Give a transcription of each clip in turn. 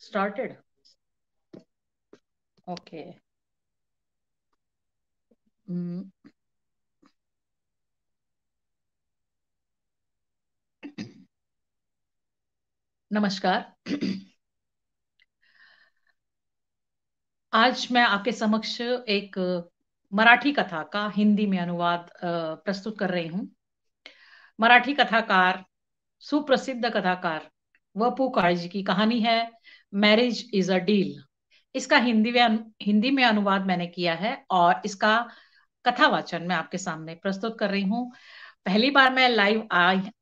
Started. Okay. Mm, नमस्कार। आज मैं आपके समक्ष एक मराठी कथा का हिंदी में अनुवाद प्रस्तुत कर रही हूँ। मराठी कथाकार, सुप्रसिद्ध कथाकार वपू काळजी की कहानी है मैरिज इज अ डील। इसका हिंदी में अनुवाद मैंने किया है और इसका कथा वाचन मैं आपके सामने प्रस्तुत कर रही हूँ। पहली बार मैं लाइव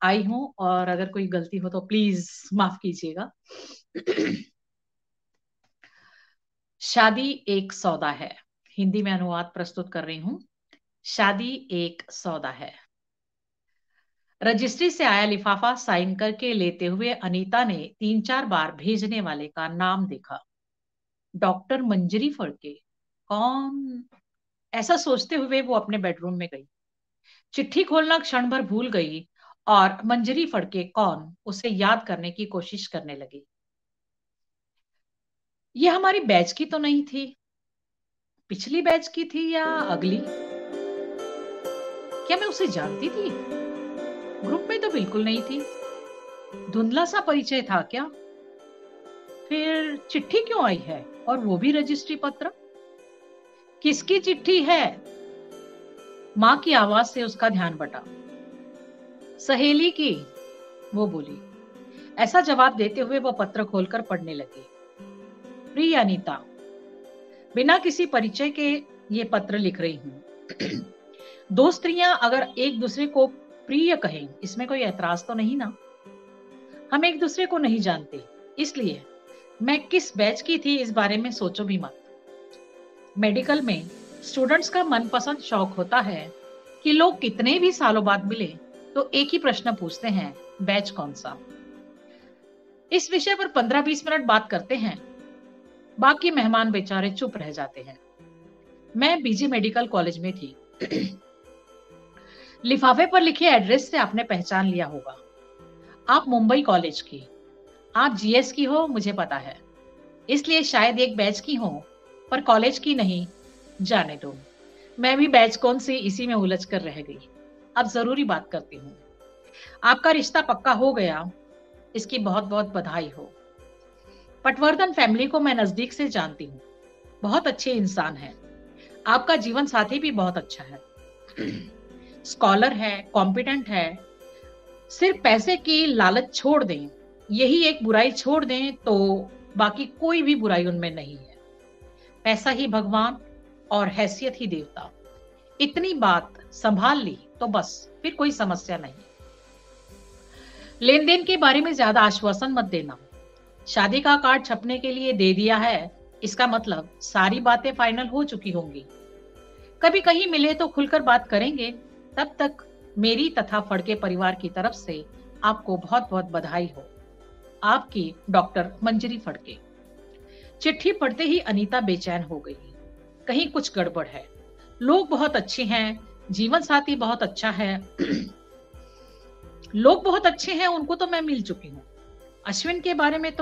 आई हूँ और अगर कोई गलती हो तो प्लीज माफ कीजिएगा। शादी एक सौदा है। हिंदी में अनुवाद प्रस्तुत कर रही हूँ। शादी एक सौदा है। रजिस्ट्री से आया लिफाफा साइन करके लेते हुए अनीता ने 3-4 बार भेजने वाले का नाम देखा। डॉक्टर मंजरी फड़के। कौन? ऐसा सोचते हुए वो अपने बेडरूम में गई। चिट्ठी खोलना क्षण भर भूल गई और मंजरी फड़के कौन उसे याद करने की कोशिश करने लगी। ये हमारी बैच की तो नहीं थी। पिछली बैच की थी या अगली? क्या मैं उसे जानती थी? ग्रुप में तो बिल्कुल नहीं थी। धुंधला सा परिचय था क्या? फिर चिट्ठी क्यों आई है और वो भी रजिस्ट्री पत्र? किसकी चिट्ठी है? मां की आवाज से उसका ध्यान बटा। सहेली की, वो बोली। ऐसा जवाब देते हुए वो पत्र खोलकर पढ़ने लगी। प्रिय अनीता, बिना किसी परिचय के ये पत्र लिख रही हूँ। दो स्त्रियां अगर एक दूसरे को प्रिय कहें, इसमें कोई ऐतराज तो नहीं ना? हम एक दूसरे को नहीं जानते, इसलिए मैं किस बैच की थी इस बारे में सोचो भी मत। मेडिकल में स्टूडेंट्स का मनपसंद शौक होता है कि लोग कितने भी सालों बाद मिले तो एक ही प्रश्न पूछते हैं, बैच कौन सा? इस विषय पर 15-20 मिनट बात करते हैं। बाकी मेहमान बेचारे चुप रह जाते हैं। मैं बीजी मेडिकल कॉलेज में थी। लिफाफे पर लिखे एड्रेस से आपने पहचान लिया होगा। आप मुंबई कॉलेज की, आप जीएस की हो, मुझे पता है। इसलिए शायद एक बैच की हो, पर कॉलेज की नहीं। जाने दो, मैं भी बैच कौन सी इसी में उलझ कर रह गई। अब जरूरी बात करती हूँ। आपका रिश्ता पक्का हो गया, इसकी बहुत बहुत बधाई हो। पटवर्धन फैमिली को मैं नजदीक से जानती हूँ। बहुत अच्छे इंसान हैं। आपका जीवन साथी भी बहुत अच्छा है। स्कॉलर है, कॉम्पिटेंट है। सिर्फ पैसे की लालच छोड़ दें, यही एक बुराई छोड़ दें तो बाकी कोई भी बुराई उनमें नहीं है। पैसा ही भगवान और हैसियत ही देवता। इतनी बात संभाल ली तो बस, फिर कोई समस्या नहीं। लेन देन के बारे में ज्यादा आश्वासन मत देना। शादी का कार्ड छपने के लिए दे दिया है, इसका मतलब सारी बातें फाइनल हो चुकी होंगी। कभी कहीं मिले तो खुलकर बात करेंगे। तब तक मेरी तथा फड़के परिवार की तरफ से आपको बहुत बहुत बधाई हो। आपकी डॉक्टर मंजरी फड़के। चिट्ठी पढ़ते ही अनीता बेचैन हो गई। कहीं कुछ गड़बड़ है। लोग बहुत अच्छे हैं, जीवन साथी बहुत अच्छा है। लोग बहुत अच्छे हैं, उनको तो मैं मिल चुकी हूँ। अश्विन के बारे में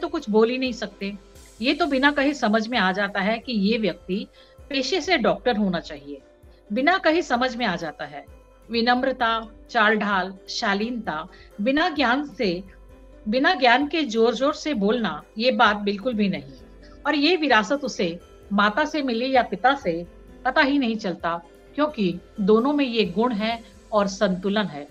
तो कुछ बोल ही नहीं सकते। ये तो बिना कहे समझ में आ जाता है कि ये व्यक्ति पेशे से डॉक्टर होना चाहिए। बिना कहे समझ में आ जाता है। विनम्रता, चाल ढाल, शालीनता, बिना ज्ञान के जोर जोर से बोलना, ये बात बिल्कुल भी नहीं। और ये विरासत उसे माता से मिली या पिता से पता ही नहीं चलता, क्योंकि दोनों में ये गुण है और संतुलन है।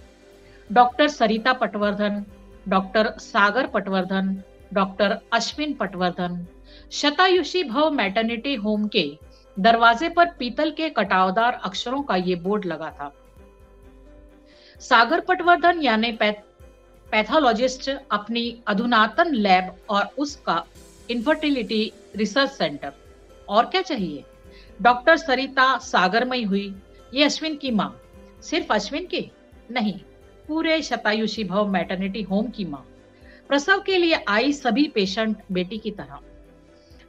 डॉक्टर सरिता पटवर्धन, डॉक्टर सागर पटवर्धन, डॉक्टर अश्विन पटवर्धन। शतायुषी भव मैटरनिटी होम के दरवाजे पर पीतल के कटावदार अक्षरों का ये बोर्ड लगा था। सागर पटवर्धन यानी पैथोलॉजिस्ट, अपनी अधुनातन लैब और उसका इनफर्टिलिटी रिसर्च सेंटर। और क्या चाहिए? डॉक्टर सरिता सागरमयी हुई। ये अश्विन की माँ। सिर्फ अश्विन की नहीं, पूरे शतायुषी भव मैटरनिटी होम की माँ। प्रसव के लिए आई सभी पेशेंट बेटी की तरह।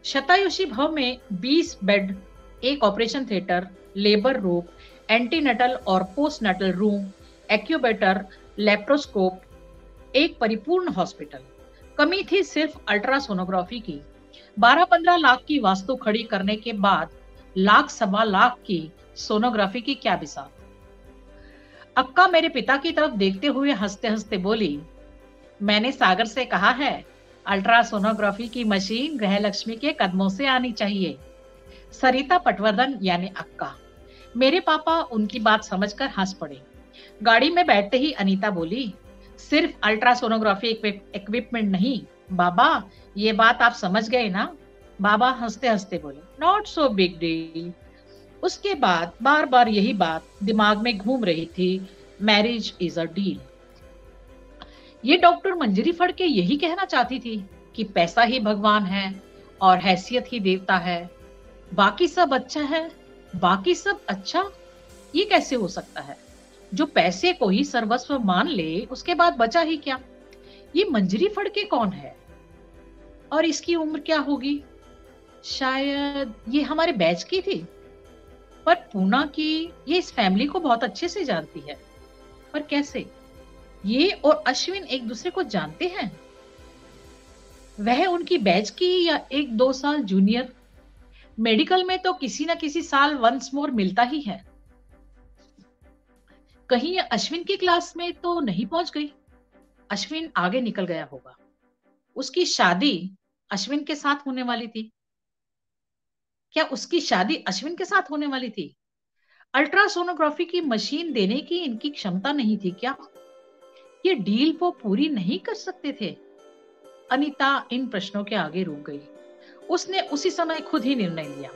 शतायुषी भव में 20 बेड, एक operation theatre, labour room, antenatal और पोस्टनेटल रूम, एक्यूबेटर, लेप्रोस्कोप, एक परिपूर्ण हॉस्पिटल। कमी थी सिर्फ अल्ट्रासोनोग्राफी की। 12-15 लाख की वास्तु खड़ी करने के बाद लाख सवा लाख की सोनोग्राफी की क्या बिसात। अक्का मेरे पिता की तरफ देखते हुए हंसते हंसते बोली, मैंने सागर से कहा है अल्ट्रासोनोग्राफी की मशीन गृहलक्ष्मी के कदमों से आनी चाहिए। सरिता पटवर्धन यानी अक्का। मेरे पापा उनकी बात समझकर हंस पड़े। गाड़ी में बैठते ही अनीता बोली, सिर्फ अल्ट्रासोनोग्राफी इक्विपमेंट नहीं बाबा, ये बात आप समझ गए ना। बाबा हंसते हंसते बोले, नॉट सो बिग डील। उसके बाद बार बार यही बात दिमाग में घूम रही थी, मैरिज इज अ डील। ये डॉक्टर मंजरी फड़के यही कहना चाहती थी कि पैसा ही भगवान है और हैसियत ही देवता है, बाकी सब अच्छा है। बाकी सब अच्छा, ये कैसे हो सकता है? जो पैसे को ही सर्वस्व मान ले उसके बाद बचा ही क्या? ये मंजरी फड़के कौन है और इसकी उम्र क्या होगी? शायद ये हमारे बैच की थी, पर पूना की। ये इस फैमिली को बहुत अच्छे से जानती है, पर कैसे? ये और अश्विन एक दूसरे को जानते हैं? वह उनकी बैच की या 1-2 साल जूनियर? मेडिकल में तो किसी ना किसी साल वंस मोर मिलता ही है। कहीं ये अश्विन की क्लास में तो नहीं पहुंच गई? अश्विन आगे निकल गया होगा। उसकी शादी अश्विन के साथ होने वाली थी। क्या उसकी शादी अश्विन के साथ होने वाली थी? अल्ट्रासोनोग्राफी की मशीन देने की इनकी क्षमता नहीं थी क्या? ये डील वो पूरी नहीं कर सकते थे? अनीता इन प्रश्नों के आगे रुक गई। उसने उसी समय खुद ही निर्णय लिया।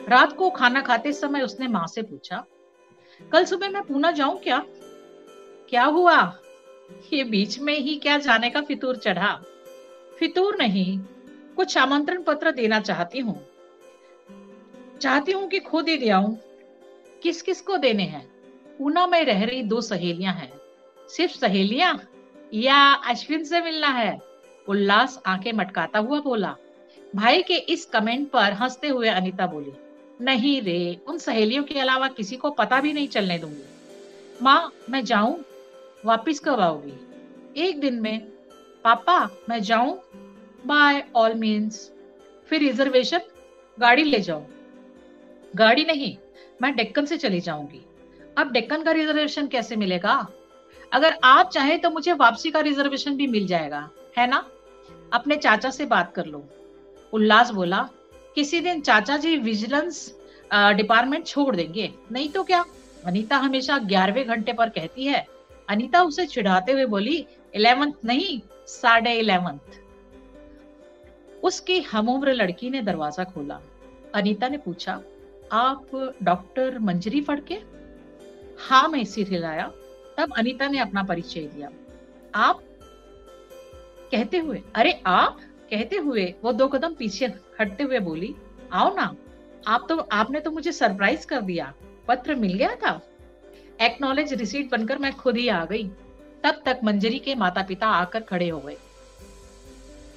रात को खाना खाते समय उसने माँ से पूछा, कल सुबह मैं पूना जाऊं क्या? क्या हुआ? ये बीच में ही क्या जाने का फितूर चढ़ा? फितूर नहीं, कुछ आमंत्रण पत्र देना चाहती हूँ कि खुद ही दे आऊं। किस किस को देने हैं? पूना में रह रही 2 सहेलियां हैं। सिर्फ सहेलियां या अश्विन से मिलना है? उल्लास आंखें मटकाता हुआ बोला। भाई के इस कमेंट पर हंसते हुए अनीता बोली, नहीं रे, उन सहेलियों के अलावा किसी को पता भी नहीं चलने दूंगी। माँ मैं जाऊं? वापिस कब आओगी? 1 दिन में। पापा मैं जाऊं? By all means. फिर रिजर्वेशन? गाड़ी ले जाओ। गाड़ी नहीं, मैं डेक्कन से चली जाऊंगी। अब डेक्कन का रिजर्वेशन कैसे मिलेगा? अगर आप चाहे तो मुझे वापसी का रिजर्वेशन भी मिल जाएगा, है ना? अपने चाचा से बात कर लो। उल्लास बोला, किसी दिन चाचा जी विजिलेंस डिपार्टमेंट छोड़ देंगे, नहीं तो क्या? अनीता हमेशा 11वें घंटे पर कहती है। अनीता उसे चिढ़ाते हुए बोली, 11th नहीं, 11:30। उसकी हमउम्र लड़की ने दरवाजा खोला। अनीता ने पूछा, आप डॉक्टर मंजरी फड़के? हाँ मैं सिर हिलाया। तब अनीता ने अपना परिचय दिया। आप कहते हुए, अरे आप कहते हुए वो 2 कदम पीछे हटते हुए बोली, आओ ना। आपने तो मुझे सरप्राइज कर दिया। पत्र मिल गया था। एक्नॉलेज रिसीट बनकर मैं खुद ही आ गई। तब तक मंजरी के माता पिता आकर खड़े हो गए।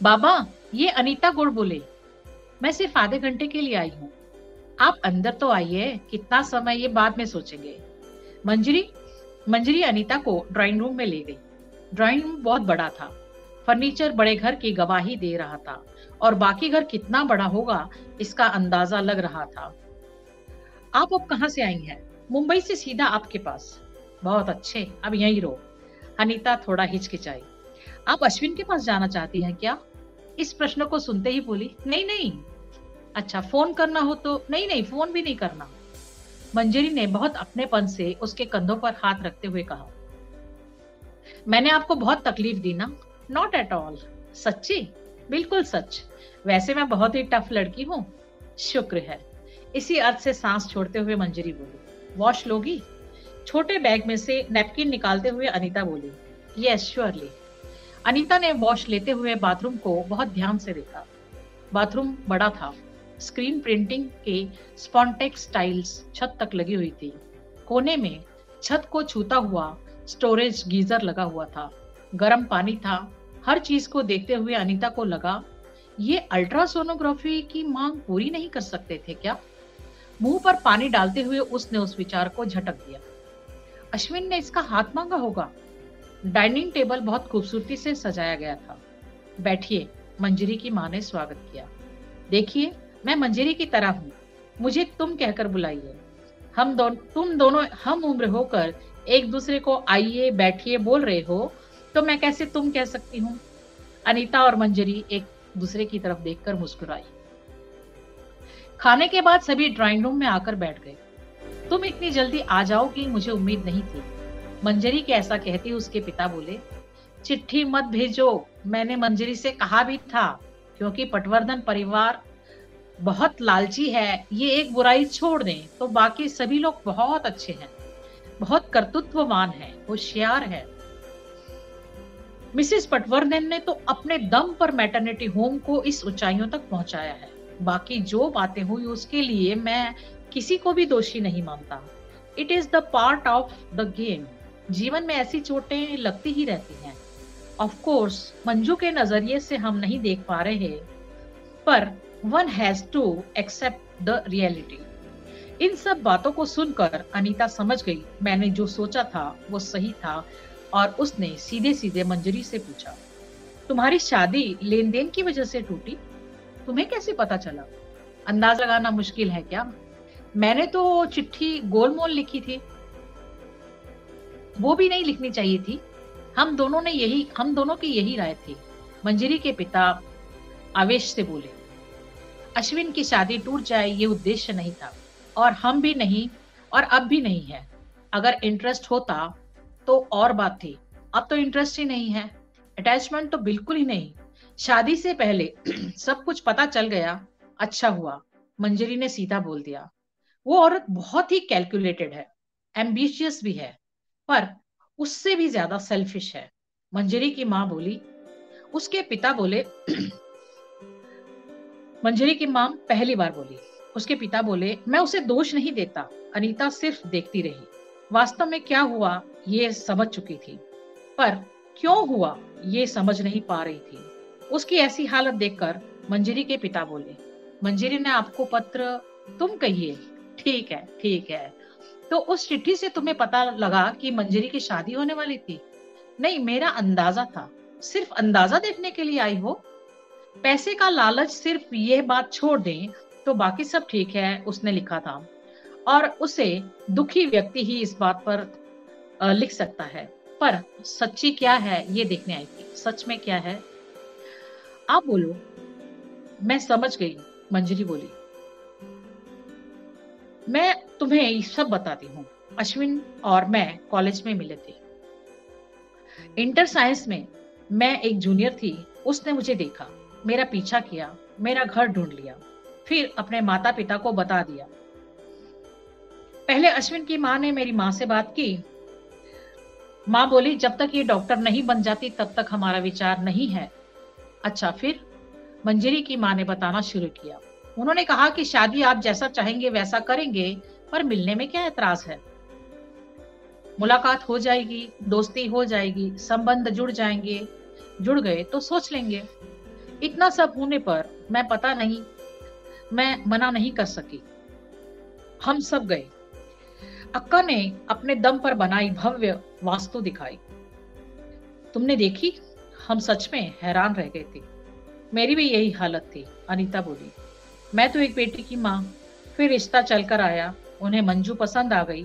बाबा ये अनीता गुड़ बोले, मैं सिर्फ आधे घंटे के लिए आई हूँ। आप अंदर तो आइए, कितना समय ये बाद में सोचेंगे। मंजरी अनीता को ड्राइंग रूम में ले गई। ड्राइंग रूम बहुत बड़ा था। फर्नीचर बड़े घर की गवाही दे रहा था और बाकी घर कितना बड़ा होगा इसका अंदाजा लग रहा था। आप अब कहाँ से आई हैं? मुंबई से सीधा आपके पास। बहुत अच्छे, अब यहीं रहो। अनीता थोड़ा हिचकिचाई। आप अश्विन के पास जाना चाहती हैं क्या? इस प्रश्न को सुनते ही बोली, नहीं नहीं। अच्छा फोन करना हो तो? नहीं नहीं, फोन भी नहीं करना। मंजरी ने बहुत अपनेपन से उसके कंधों पर हाथ रखते हुए कहा, मैंने आपको बहुत तकलीफ दी ना? Not at all. सच्ची? बिल्कुल सच। वैसे मैं बहुत ही टफ लड़की हूँ। शुक्र है। इसी अर्थ से सांस छोड़ते हुए मंजरी बोली, वॉश लोगी? छोटे बैग में से नैपकिन निकालते हुए अनीता बोली, यस श्योरली। अनीता ने वॉश लेते हुए बाथरूम को बहुत ध्यान से देखा। बाथरूम बड़ा था। स्क्रीन प्रिंटिंग के स्पॉन्टेक्स टाइल्स छत तक लगी हुई थी। कोने में छत को छूता हुआ स्टोरेज गीजर लगा हुआ था। गर्म पानी था। हर चीज को देखते हुए अनीता को लगा, ये अल्ट्रासोनोग्राफी की मांग पूरी नहीं कर सकते थे क्या? मुंह पर पानी डालते हुए उसने उस विचार को झटक दिया। अश्विन ने इसका हाथ मांगा होगा। डाइनिंग टेबल बहुत खूबसूरती से सजाया गया था। बैठिए, मंजरी की माँ ने स्वागत किया। देखिए, मैं मंजरी की तरह हूँ, मुझे तुम कहकर बुलाइए। तुम दोनों हम उम्र होकर एक दूसरे को आइए बैठिए बोल रहे हो, तो मैं कैसे तुम कह सकती हूँ? अनीता और मंजरी एक दूसरे की तरफ देखकर मुस्कुराई। खाने के बाद सभी ड्राइंग रूम में आकर बैठ गए। तुम इतनी जल्दी आ जाओगी मुझे उम्मीद नहीं थी। मंजरी के ऐसा कहते उसके पिता बोले, चिट्ठी मत भेजो, मैंने मंजरी से कहा भी था, क्योंकि पटवर्धन परिवार बहुत लालची है। ये एक बुराई छोड़ दें तो बाकी सभी लोग बहुत अच्छे हैं, बहुत कर्तृत्ववान है, होशियार है। मिसेस पटवर्धन ने तो अपने दम पर मैटरनिटी होम को इस ऊंचाइयों तक पहुंचाया है। बाकी जो बातें हुई उसके लिए मैं किसी को भी दोषी नहीं मानता। It is the part of the game. जीवन में ऐसी चोटें लगती ही रहती हैं। ऑफ कोर्स मंजू के नजरिए से हम नहीं देख पा रहे, पर one has to accept the reality. इन सब बातों को सुनकर अनीता समझ गई मैंने जो सोचा था वो सही था, और उसने सीधे सीधे मंजरी से पूछा, तुम्हारी शादी लेन देन की वजह से टूटी? तुम्हें कैसे पता चला? अंदाज लगाना मुश्किल है क्या? मैंने तो चिट्ठी गोलमोल लिखी थी, वो भी नहीं लिखनी चाहिए थी। हम दोनों की यही राय थी। मंजरी के पिता आवेश से बोले, अश्विन की शादी टूट जाए ये उद्देश्य नहीं था, और हम भी नहीं, और अब भी नहीं है। अगर इंटरेस्ट होता तो और बात थी, अब तो इंटरेस्ट ही नहीं है, अटैचमेंट तो बिल्कुल ही नहीं। शादी से पहले सब कुछ पता चल गया, अच्छा हुआ, मंजरी ने सीधा बोल दिया। वो औरत बहुत ही कैलकुलेटेड है, एम्बिशियस भी है, पर उससे भी ज्यादा सेल्फिश है, मंजरी की माँ बोली। उसके पिता बोले मंजरी की माँ पहली बार बोली। उसके पिता बोले, मैं उसे दोष नहीं देता। अनीता सिर्फ देखती रही। वास्तव में क्या हुआ ये समझ चुकी थी, पर क्यों हुआ ये समझ नहीं पा रही थी। उसकी ऐसी हालत देखकर मंजरी के पिता बोले, मंजरी ने आपको पत्र, तुम कहिए। ठीक है, ठीक है। तो उस चिट्ठी से तुम्हें पता लगा कि मंजरी की शादी होने वाली थी? नहीं, मेरा अंदाजा था। सिर्फ अंदाजा देखने के लिए आई हो? पैसे का लालच, सिर्फ ये बात छोड़ दें तो बाकी सब ठीक है, उसने लिखा था, और उसे दुखी व्यक्ति ही इस बात पर लिख सकता है। पर सच्ची क्या है ये देखने आई थी। सच में क्या है आप बोलो। मैं समझ गई, मंजरी बोली। मैं तुम्हें सब बताती हूँ। अश्विन और मैं कॉलेज में मिले थे, इंटर साइंस में। मैं एक जूनियर थी। उसने मुझे देखा, मेरा पीछा किया, मेरा घर ढूंढ लिया, फिर अपने माता पिता को बता दिया। पहले अश्विन की माँ ने मेरी माँ से बात की। माँ बोली, जब तक ये डॉक्टर नहीं बन जाती तब तक हमारा विचार नहीं है। अच्छा, फिर? मंजरी की माँ ने बताना शुरू किया। उन्होंने कहा कि शादी आप जैसा चाहेंगे वैसा करेंगे, पर मिलने में क्या एतराज है? मुलाकात हो जाएगी, दोस्ती हो जाएगी, संबंध जुड़ जाएंगे, जुड़ गए तो सोच लेंगे। इतना सब होने पर मैं मना नहीं कर सकी। हम सब गए। अक्का ने अपने दम पर बनाई भव्य वास्तु दिखाई। तुमने देखी? हम सच में हैरान रह गए थे। मेरी भी यही हालत थी, अनीता बोली। मैं तो एक बेटी की माँ। फिर रिश्ता चलकर आया, उन्हें मंजू पसंद आ गई।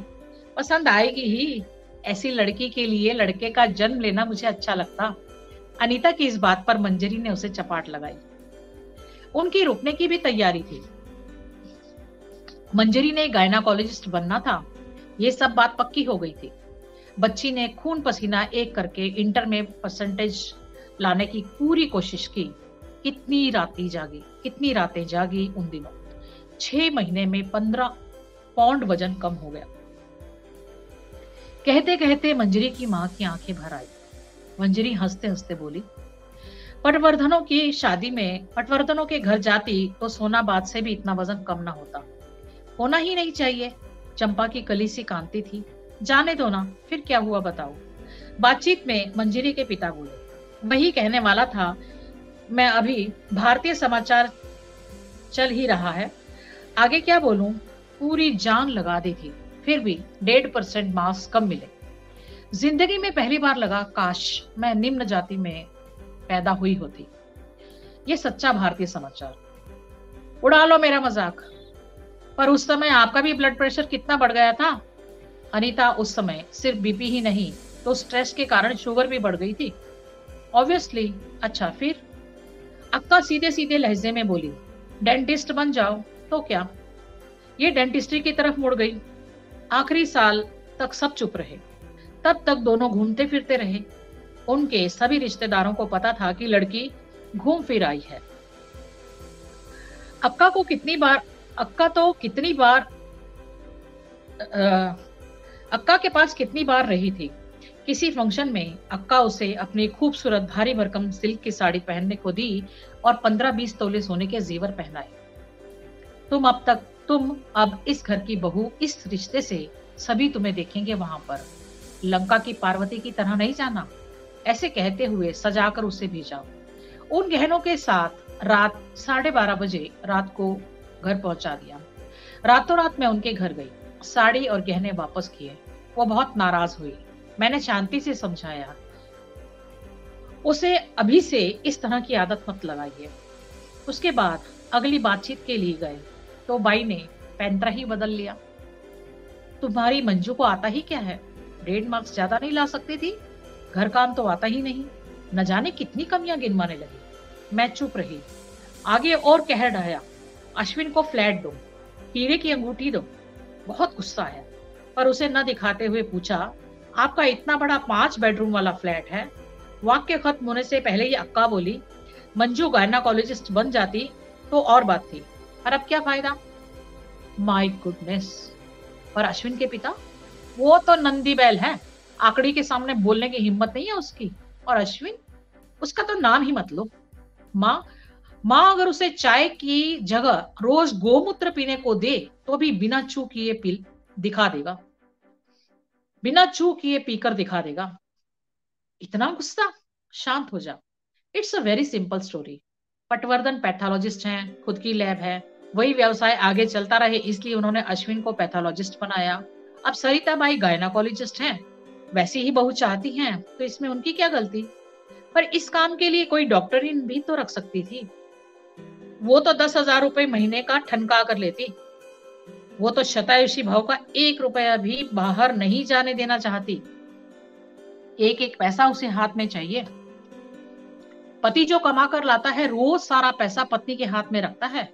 पसंद आएगी ही, ऐसी लड़की के लिए लड़के का जन्म लेना मुझे अच्छा लगता। अनीता की इस बात पर मंजरी ने उसे चपाट लगाई। उनकी रुकने की भी तैयारी थी। मंजरी ने गायनाकोलॉजिस्ट बनना था, ये सब बात पक्की हो गई थी। बच्ची ने खून पसीना एक करके इंटर में परसेंटेज लाने की पूरी कोशिश की। कितनी रातें जागी उन दिनों। 6 महीने में 15 पाउंड वजन कम हो गया। कहते कहते मंजरी की माँ की आंखें भर आई। मंजरी हंसते हंसते बोली, पटवर्धनों के घर जाती तो सोनाबाद से भी इतना वजन कम ना होता। होना ही नहीं चाहिए। चंपा की कली सी कांति थी। जाने दो ना, फिर क्या हुआ बताओ। बातचीत में मंजरी के पिता बोले, वही कहने वाला था। मैं अभी भारतीय समाचार चल ही रहा है, आगे क्या बोलूं। पूरी जान लगा दी थी, फिर भी 1.5% मार्क्स कम मिले। जिंदगी में पहली बार लगा, काश मैं निम्न जाति में पैदा हुई होती। ये सच्चा भारतीय समाचार। उड़ा लो मेरा मजाक, पर उस समय आपका भी ब्लड प्रेशर कितना बढ़ गया था? अनीता उस समय सिर्फ बीपी ही नहीं तो स्ट्रेस के कारण शुगर भी बढ़ गई थी। ऑब्वियसली। अच्छा फिर? अक्का सीधे सीधे लहजे में बोली, डेंटिस्ट बन जाओ तो क्या। ये डेंटिस्ट्री की तरफ मुड़ गई। आखिरी साल तक सब चुप रहे। तब तक दोनों घूमते फिरते रहे। उनके सभी रिश्तेदारों को पता था कि लड़की घूम फिर आई है। अक्का तो कितनी बार अक्का के पास कितनी बार रही थी। किसी फंक्शन में अक्का उसे अपनी खूबसूरत भारी भरकम सिल्क की साड़ी पहनने को दी और 15-20 तोले सोने के जेवर पहनाए। तुम अब इस घर की बहू, इस रिश्ते से सभी तुम्हें देखेंगे वहां पर। लंका की पार्वती की तरह नहीं जाना। ऐसे कहते हुए सजाकर उसे भेजा। उन गहनों के साथ रात 12:30 बजे रात को घर पहुंचा दिया। रातों रात मैं उनके घर गई, साड़ी और गहने वापस किए। वो बहुत नाराज हुई। मैंने शांति से समझाया, उसे अभी से इस तरह की आदत मत लगाइए। उसके बाद अगली बातचीत के लिए गए तो बाई ने पैंतरा ही बदल लिया। तुम्हारी मंजू को आता ही क्या है? 1.5 मार्क्स ज्यादा नहीं ला सकती थी? घर काम तो आता ही नहीं। न जाने कितनी कमियां गिनवाने लगी। मैं चुप रही। आगे और कह डाया, अश्विन को फ्लैट दो, हीरे की अंगूठी दो। बहुत गुस्सा आया, पर उसे न दिखाते हुए पूछा, आपका इतना बड़ा 5 बेडरूम वाला फ्लैट है? वाक्य खत्म होने से पहले ही अक्का बोली, मंजू गायनाकोलॉजिस्ट बन जाती तो और बात थी, पर अब क्या फायदा। My goodness. पर अश्विन के पिता? वो तो नंदी बैल है। आकड़ी के सामने बोलने की हिम्मत नहीं है उसकी। और अश्विन, उसका तो नाम ही मत लो। माँ अगर उसे चाय की जगह रोज गोमूत्र पीने को दे तो भी बिना चू किए पीकर दिखा देगा। इतना गुस्सा? शांत हो जा। It's a very simple story. Patwardhan pathologist हैं, खुद की लैब है, वही व्यवसाय आगे चलता रहे इसलिए उन्होंने अश्विन को पैथोलॉजिस्ट बनाया। अब सरिता बाई गायनाकोलॉजिस्ट हैं, वैसी ही बहू चाहती हैं तो इसमें उनकी क्या गलती। पर इस काम के लिए कोई डॉक्टरीन भी तो रख सकती थी। वो तो 10,000 रुपए महीने का ठनका कर लेती। वो तो शतायुषी भाव का 1 रुपया भी बाहर नहीं जाने देना चाहती। एक एक पैसा उसे हाथ में चाहिए। पति जो कमा कर लाता है रोज सारा पैसा पत्नी के हाथ में रखता है।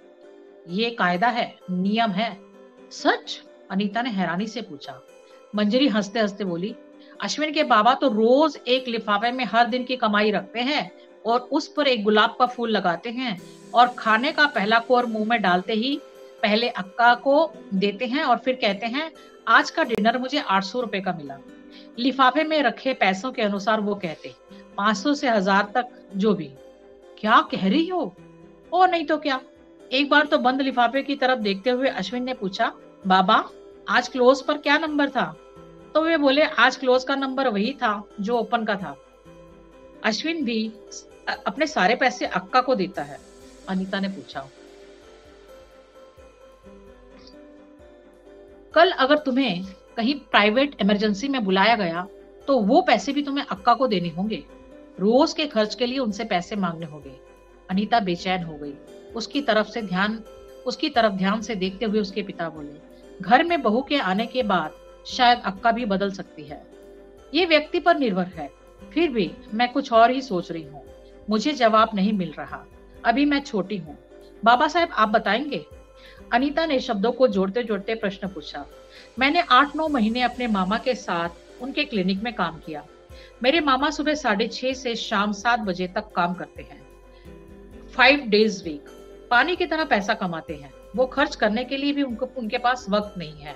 ये कायदा है, नियम है। सच? अनीता ने हैरानी से पूछा। मंजरी हंसते हंसते बोली, अश्विन के बाबा तो रोज एक लिफाफे में हर दिन की कमाई रखते हैं और उस पर एक गुलाब का फूल लगाते हैं और खाने का पहला कोर मुंह में डालते ही पहले अक्का को देते हैं और फिर कहते हैं, आज का डिनर मुझे 800 रुपए का मिला। लिफाफे में रखे पैसों के अनुसार वो कहते 500 से 1000 तक जो भी। क्या कह रही हो? ओ नहीं तो क्या। एक बार तो बंद लिफाफे की तरफ देखते हुए अश्विन ने पूछा, बाबा आज क्लोज पर क्या नंबर था? तो वे बोले, आज क्लोज का नंबर वही था जो ओपन का था। अश्विन भी अपने सारे पैसे अक्का को देता है? अनीता ने पूछा। कल अगर तुम्हें कहीं प्राइवेट इमरजेंसी में बुलाया गया तो वो पैसे भी तुम्हें अक्का को देने होंगे। रोज के खर्च के लिए उनसे पैसे मांगने होंगे। अनीता बेचैन हो गई। उसकी तरफ ध्यान से देखते हुए उसके पिता बोले, घर में बहू के आने के बाद शायद अक्का भी बदल सकती है। ये व्यक्ति पर निर्भर है। फिर भी मैं कुछ और ही सोच रही हूँ। मुझे जवाब नहीं मिल रहा। अभी मैं छोटी हूँ। बाबा साहब आप बताएंगे? अनीता ने शब्दों को जोड़ते जोड़ते प्रश्न पूछा। मैंने 8-9 महीने अपने मामा के साथ उनके क्लिनिक में काम किया। मेरे मामा सुबह 6:30 से शाम 7 बजे तक काम करते हैं, 5 days वीक। पानी की तरह पैसा कमाते हैं। वो खर्च करने के लिए भी उनके पास वक्त नहीं है।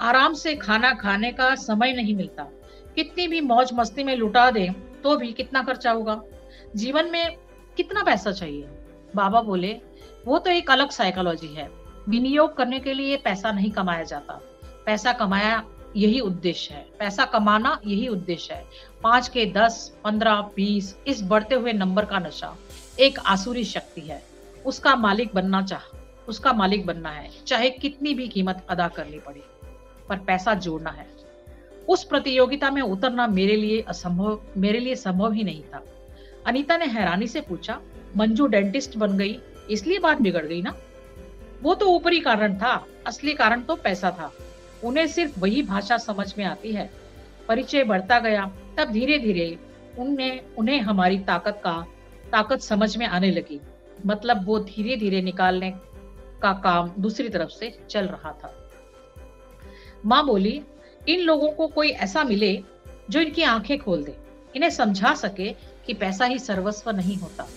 आराम से खाना खाने का समय नहीं मिलता। कितनी भी मौज मस्ती में लुटा दें तो भी कितना खर्चा होगा। जीवन में कितना पैसा चाहिए? बाबा बोले, वो तो एक अलग साइकोलॉजी है। विनियोग करने के लिए पैसा नहीं कमाया जाता। पैसा कमाना यही उद्देश्य है। 5 के 10, 15, 20 इस बढ़ते हुए नंबर का नशा एक आसुरी शक्ति है। उसका मालिक बनना है, चाहे कितनी भी कीमत अदा करनी पड़े। पर पैसा जोड़ना है। उस प्रतियोगिता में उतरना मेरे लिए संभव ही नहीं था। अनीता ने हैरानी से पूछा, मंजू डेंटिस्ट बन गई इसलिए बात बिगड़ गई ना? वो तो ऊपरी कारण था, असली कारण तो पैसा था। उन्हें सिर्फ वही भाषा समझ में आती है। परिचय बढ़ता गया, तब धीरे धीरे उन्हें हमारी ताकत समझ में आने लगी। मतलब वो धीरे धीरे निकालने का काम दूसरी तरफ से चल रहा था। माँ बोली, इन लोगों को कोई ऐसा मिले जो इनकी आंखें खोल दे, इन्हें समझा सके कि पैसा ही सर्वस्व नहीं होता।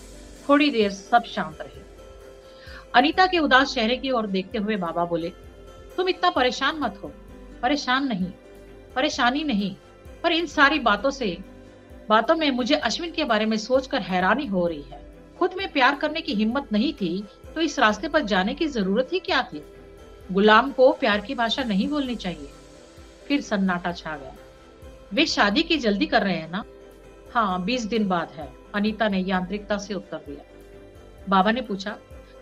थोड़ी देर सब शांत रहे। अनीता के उदास चेहरे की ओर देखते हुए बाबा बोले, तुम इतना परेशान मत हो। परेशानी नहीं, पर इन सारी बातों में मुझे अश्विन के बारे में सोचकर हैरानी हो रही है। खुद में प्यार करने की हिम्मत नहीं थी तो इस रास्ते पर जाने की जरूरत ही क्या थी? गुलाम को प्यार की भाषा नहीं बोलनी चाहिए। फिर सन्नाटा छा गया। वे शादी की जल्दी कर रहे हैं ना? हाँ, 20 दिन बाद है, अनीता ने यांत्रिकता से उत्तर दिया। बाबा ने पूछा,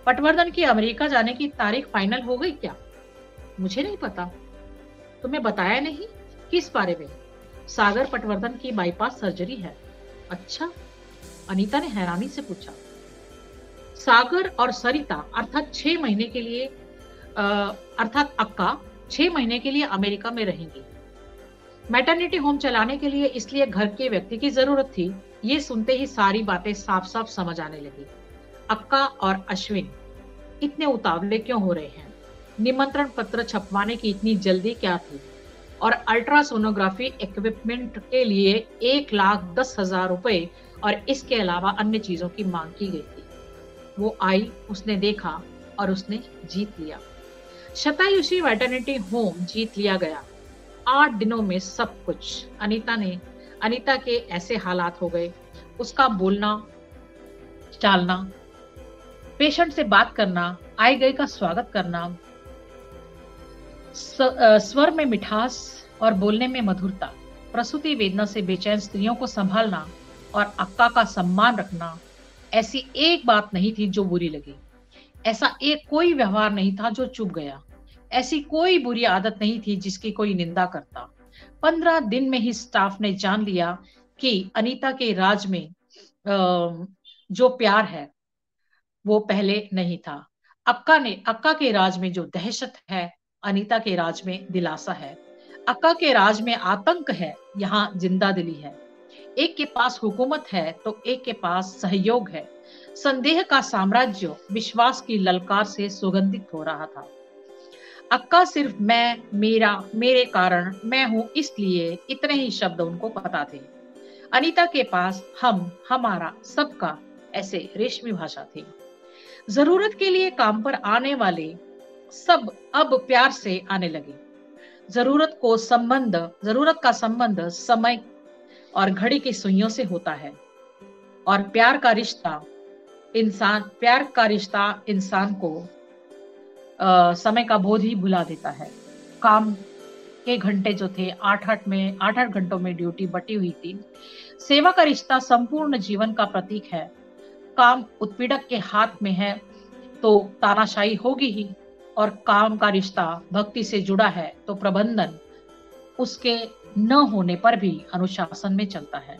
पटवर्धन की अमेरिका जाने की तारीख फाइनल हो गई क्या? मुझे नहीं पता। तुम्हें बताया नहीं? किस बारे में? सागर पटवर्धन की बाईपास सर्जरी है। अच्छा, अनीता ने हैरानी से पूछा। सागर और सरिता अर्थात 6 महीने के लिए अर्थात अक्का 6 महीने के लिए अमेरिका में रहेंगी। मैटरनिटी होम चलाने के लिए, इसलिए घर के व्यक्ति की जरूरत थी। ये सुनते ही सारी बातें साफ साफ समझ आने लगी। अक्का और अश्विन इतने उतावले क्यों हो रहे हैं? निमंत्रण पत्र छपवाने की इतनी जल्दी क्या थी? और अल्ट्रासोनोग्राफी इक्विपमेंट के लिए 1,10,000 रुपए और इसके अलावा अन्य चीजों की मांग की गई थी। वो आई, उसने देखा और उसने जीत लिया। शतायुषी मैटरनिटी होम जीत लिया गया। 8 दिनों में सब कुछ। अनीता के ऐसे हालात हो गए, उसका बोलना चालना, पेशेंट से बात करना, आए गए का स्वागत करना, स्वर में मिठास और बोलने में मधुरता, प्रसूति वेदना से बेचैन स्त्रियों को संभालना और अक्का का सम्मान रखना, ऐसी एक बात नहीं थी जो बुरी लगी। ऐसा एक कोई व्यवहार नहीं था जो चुभ गया। ऐसी कोई बुरी आदत नहीं थी जिसकी कोई निंदा करता। 15 दिन में ही स्टाफ ने जान लिया कि अनीता के राज में जो प्यार है वो पहले नहीं था। अक्का के राज में जो दहशत है, अनीता के राज में दिलासा है। अक्का के राज में आतंक है, यहाँ जिंदा दिली है। एक के पास हुकूमत है तो एक के पास सहयोग है। संदेह का साम्राज्य विश्वास की ललकार से सुगंधित हो रहा था। अक्का सिर्फ मैं, मेरा, मेरे कारण, मैं हूं इसलिए, इतने ही शब्द उनको पता थे। अनीता के पास हम, हमारा, सबका ऐसे रेशमी भाषा थी। जरूरत के लिए काम पर आने वाले सब अब प्यार से आने लगे। जरूरत का संबंध समय और घड़ी की सुइयों से होता है और प्यार का रिश्ता इंसान को समय का बोझ ही भुला देता है। काम के घंटे जो थे 8-8 घंटों में ड्यूटी बटी हुई थी। सेवा का रिश्ता संपूर्ण जीवन का प्रतीक है। काम उत्पीड़क के हाथ में है तो तानाशाही होगी ही, और काम का रिश्ता भक्ति से जुड़ा है तो प्रबंधन उसके न होने पर भी अनुशासन में चलता है।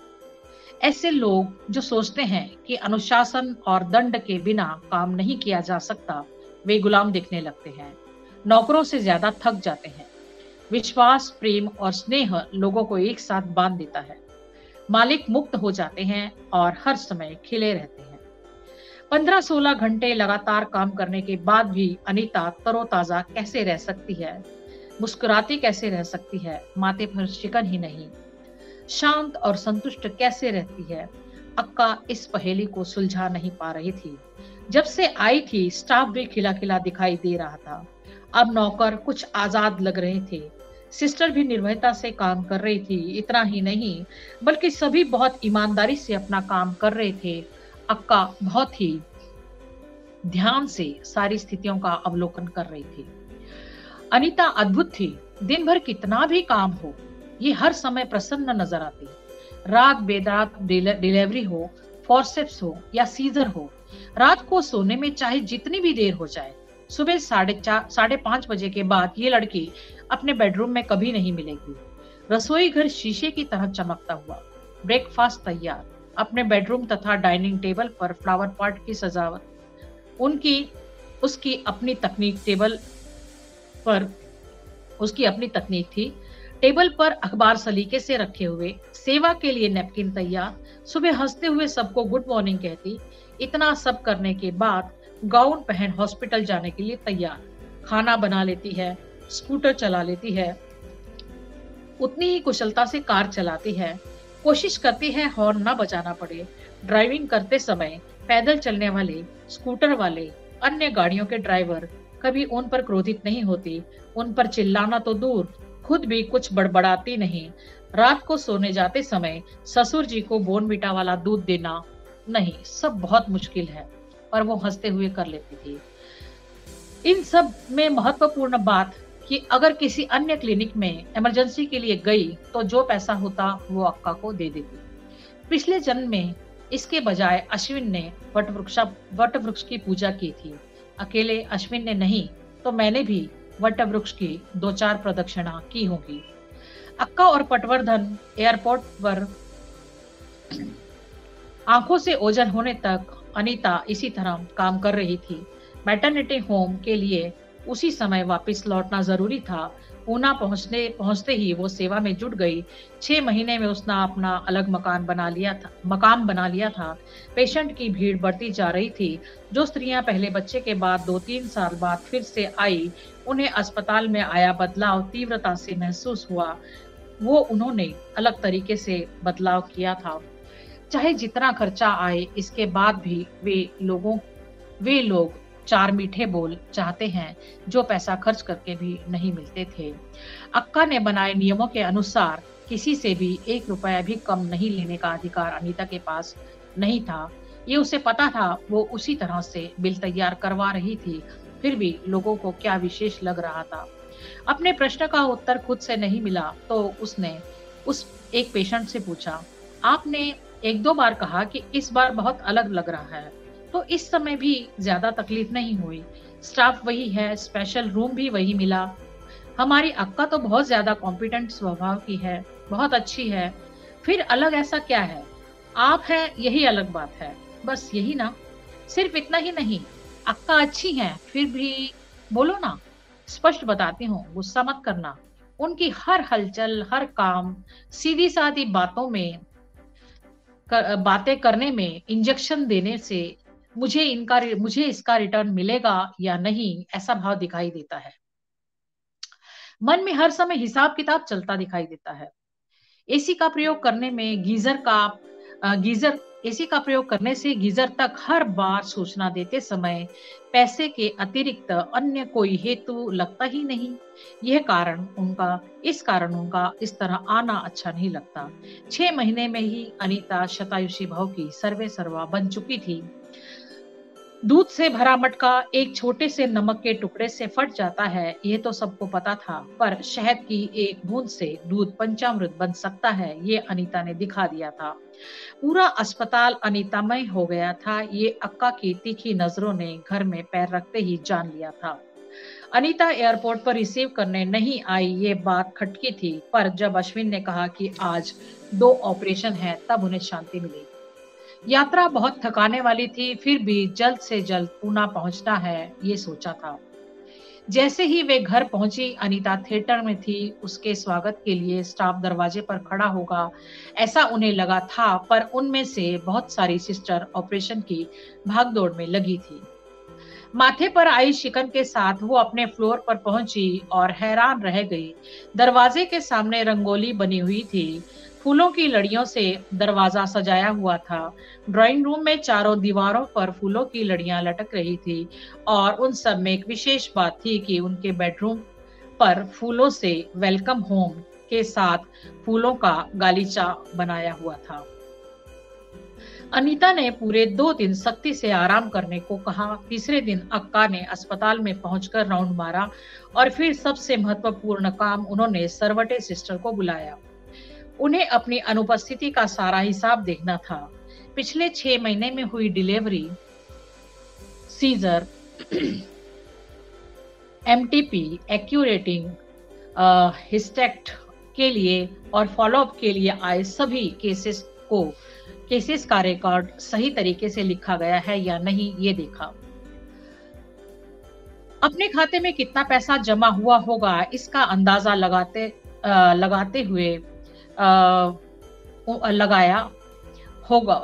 ऐसे लोग जो सोचते हैं कि अनुशासन और दंड के बिना काम नहीं किया जा सकता, वे गुलाम दिखने लगते हैं, नौकरों से ज्यादा थक जाते हैं। विश्वास, प्रेम और स्नेह लोगों को एक साथ बांध देता है। मालिक मुक्त हो जाते हैं और हर समय खिले रहते हैं। 15-16 घंटे लगातार काम करने के बाद भी अनीता तरोताजा कैसे रह सकती है, मुस्कुराती कैसे रह सकती है, माथे पर शिकन ही नहीं, शांत और संतुष्ट कैसे रहती है? अक्का इस पहेली को सुलझा नहीं पा रही थी। जब से आई थी स्टाफ भी खिला खिला दिखाई दे रहा था। अब नौकर कुछ आजाद लग रहे थे। सिस्टर भी निर्भयता से काम कर रही थी। इतना ही नहीं बल्कि सभी बहुत ईमानदारी से अपना काम कर रहे थे। अक्का बहुत ही ध्यान से सारी स्थितियों का अवलोकन कर रही थी। अनीता अद्भुत थी। दिन भर कितना भी काम हो, ये हर समय प्रसन्न नजर आती। रात बेरात डिलीवरी हो, फॉरसेप्स हो या सीजर हो, रात को सोने में चाहे जितनी भी देर हो जाए, सुबह 4:30 बजे के बाद ये लड़की अपने बेडरूम में कभी नहीं मिलेगी। रसोई घर शीशे की तरह चमकता हुआ, ब्रेकफास्ट तैयार, अपने बेडरूम तथा डाइनिंग टेबल पर फ्लावर पॉट की सजावट। उनकी उसकी अपनी तकनीक टेबल पर उसकी अपनी तकनीक थी। टेबल पर अखबार सलीके से रखे हुए, सेवा के लिए नैपकिन तैयार, सुबह हंसते हुए सबको गुड मॉर्निंग कहती। इतना सब करने के बाद गाउन पहन हॉस्पिटल जाने के लिए तैयार। खाना बना लेती है, स्कूटर चला लेती है, उतनी ही कुशलता से कार चलाती है। कोशिश करती है हॉर्न ना बजाना पड़े। ड्राइविंग करते समय पैदल चलने वाले, स्कूटर वाले, अन्य गाड़ियों के ड्राइवर कभी उन पर क्रोधित नहीं होती। उन पर चिल्लाना तो दूर, खुद भी कुछ बड़बड़ाती नहीं। रात को सोने जाते समय ससुर जी को बोर्नवीटा वाला दूध देना नहीं, सब बहुत मुश्किल है, पर वो हंसते हुए कर लेती थी। इन सब में महत्वपूर्ण बात कि अगर किसी अन्य क्लिनिक में इमरजेंसी के लिए गई तो जो पैसा होता वो अक्का को दे देती। पिछले जन्म में इसके बजाय अश्विन ने वट वृक्ष की पूजा की थी। अकेले अश्विन ने नहीं तो मैंने भी वट वृक्ष की 2-4 प्रदक्षिणा की होगी। अक्का और पटवर्धन एयरपोर्ट पर आंखों से ओझल होने तक अनीता इसी तरह काम कर रही थी। मैटरनिटी होम के लिए उसी समय वापस लौटना जरूरी था। पूना पहुंचते ही वो सेवा में जुट गई। 6 महीने में उसने अपना अलग मकाम बना लिया था। पेशेंट की भीड़ बढ़ती जा रही थी। जो स्त्रियां पहले बच्चे के बाद 2-3 साल बाद फिर से आई, उन्हें अस्पताल में आया बदलाव तीव्रता से महसूस हुआ। वो उन्होंने अलग तरीके से बदलाव किया था। चाहे जितना खर्चा आए, इसके बाद भी वे लोग 4 मीठे बोल चाहते हैं जो पैसा खर्च करके भी नहीं मिलते थे। अक्का ने बनाए नियमों के अनुसार किसी से भी 1 रुपया भी कम नहीं लेने का अधिकार अनीता के पास नहीं था। ये उसे पता था। वो उसी तरह से बिल तैयार करवा रही थी, फिर भी लोगों को क्या विशेष लग रहा था। अपने प्रश्न का उत्तर खुद से नहीं मिला तो उसने उस एक पेशेंट से पूछा, आपने 1-2 बार कहा कि इस बार बहुत अलग लग रहा है, तो इस समय भी ज्यादा तकलीफ नहीं हुई। स्टाफ वही है, स्पेशल रूम भी वही मिला। हमारी अक्का तो बहुत ज्यादा कॉम्पिटेंट स्वभाव की है, बहुत अच्छी है। फिर अलग ऐसा क्या है? आप हैं यही अलग बात है, बस यही ना। सिर्फ इतना ही नहीं, अक्का अच्छी है, फिर भी बोलो ना। स्पष्ट बताती हूँ, गुस्सा मत करना। उनकी हर हलचल, हर काम, सीधी सादी बातें करने में, इंजेक्शन देने से मुझे इसका रिटर्न मिलेगा या नहीं, ऐसा भाव दिखाई देता है। मन में हर समय हिसाब किताब चलता दिखाई देता है। एसी का प्रयोग करने में एसी का प्रयोग करने से गीजर तक हर बार सूचना देते समय पैसे के अतिरिक्त अन्य कोई हेतु लगता ही नहीं। इस कारण उनका इस तरह आना अच्छा नहीं लगता। 6 महीने में ही अनीता शतायुषी भाव की सर्वे सर्वा बन चुकी थी। दूध से भरा मटका एक छोटे से नमक के टुकड़े से फट जाता है, ये तो सबको पता था, पर शहद की एक बूंद से दूध पंचामृत बन सकता है, ये अनीता ने दिखा दिया था। पूरा अस्पताल अनीतामय हो गया था, ये अक्का की तीखी नजरों ने घर में पैर रखते ही जान लिया था। अनीता एयरपोर्ट पर रिसीव करने नहीं आई, ये बात खटकी थी, पर जब अश्विन ने कहा कि आज 2 ऑपरेशन है, तब उन्हें शांति मिली। यात्रा बहुत थकाने वाली थी, फिर भी जल्द से जल्द पूना पहुंचना है, ये सोचा था। जैसे ही वे घर पहुंची, अनीता थिएटर में थी। उसके स्वागत के लिए स्टाफ दरवाजे पर खड़ा होगा, ऐसा उन्हें लगा था, पर उनमें से बहुत सारी सिस्टर ऑपरेशन की भागदौड़ में लगी थी। माथे पर आई शिकन के साथ वो अपने फ्लोर पर पहुंची और हैरान रह गई। दरवाजे के सामने रंगोली बनी हुई थी, फूलों की लड़ियों से दरवाजा सजाया हुआ था। ड्राइंग रूम में चारों दीवारों पर फूलों की लड़ियां लटक रही थी और उन सब में एक विशेष बात थी कि उनके बेडरूम पर फूलों से वेलकम होम के साथ फूलों का गालीचा बनाया हुआ था। अनीता ने पूरे 2 दिन सख्ती से आराम करने को कहा। तीसरे दिन अक्का ने अस्पताल में पहुंचकर राउंड मारा और फिर सबसे महत्वपूर्ण काम, उन्होंने सरवटे सिस्टर को बुलाया। उन्हें अपनी अनुपस्थिति का सारा हिसाब देखना था। पिछले 6 महीने में हुई डिलीवरी, सीजर, एमटीपी, एक्यूरेटिंग, हिस्टेक्ट के लिए और फॉलोअप के लिए आए सभी केसेस केसेस का रिकॉर्ड सही तरीके से लिखा गया है या नहीं ये देखा। अपने खाते में कितना पैसा जमा हुआ होगा इसका अंदाजा लगाते हुए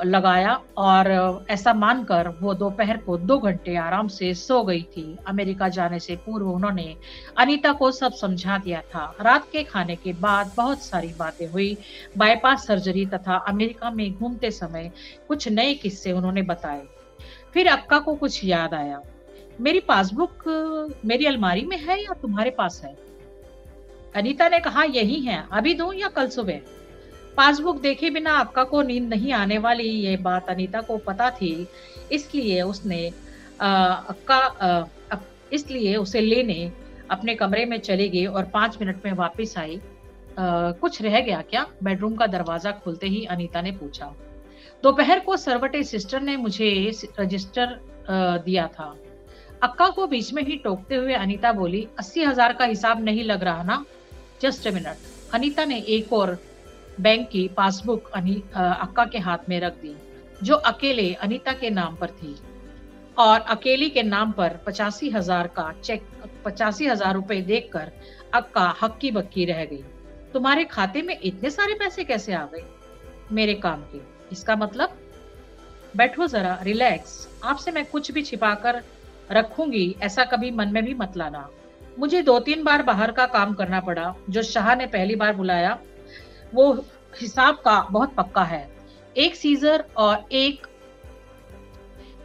लगाया और ऐसा मानकर वो दोपहर को 2 घंटे आराम से सो गई थी। अमेरिका जाने से पूर्व उन्होंने अनीता को सब समझा दिया था। रात के खाने के बाद बहुत सारी बातें हुई। बाईपास सर्जरी तथा अमेरिका में घूमते समय कुछ नए किस्से उन्होंने बताए। फिर अक्का को कुछ याद आया। मेरी पासबुक मेरी अलमारी में है या तुम्हारे पास है? अनीता ने कहा यही है, अभी दूं या कल सुबह? पासबुक देखे बिना अक्का को नींद नहीं आने वाली, ये बात अनीता को पता थी। इसलिए उसे लेने अपने कमरे में चली गई और 5 मिनट में वापस आई। कुछ रह गया क्या? बेडरूम का दरवाजा खुलते ही अनीता ने पूछा। दोपहर को सर्वटे सिस्टर ने मुझे रजिस्टर दिया था। अक्का को बीच में ही टोकते हुए अनीता बोली, 80,000 का हिसाब नहीं लग रहा ना? Just a minute. अनीता ने एक और बैंक की पासबुक अक्का के हाथ में रख दी, जो अकेले अनीता के नाम पर थी और अकेली के नाम पर 85,000 का चेक, 85,000 रुपए देखकर अक्का हक्की बक्की रह गई। तुम्हारे खाते में इतने सारे पैसे कैसे आ गए? मेरे काम के। इसका मतलब? बैठो जरा, रिलैक्स। आपसे मैं कुछ भी छिपा कर रखूंगी ऐसा कभी मन में भी मत लाना। मुझे 2-3 बार बाहर का काम करना पड़ा। जो शाह ने पहली बार बुलाया वो हिसाब का बहुत पक्का है। एक सीजर और एक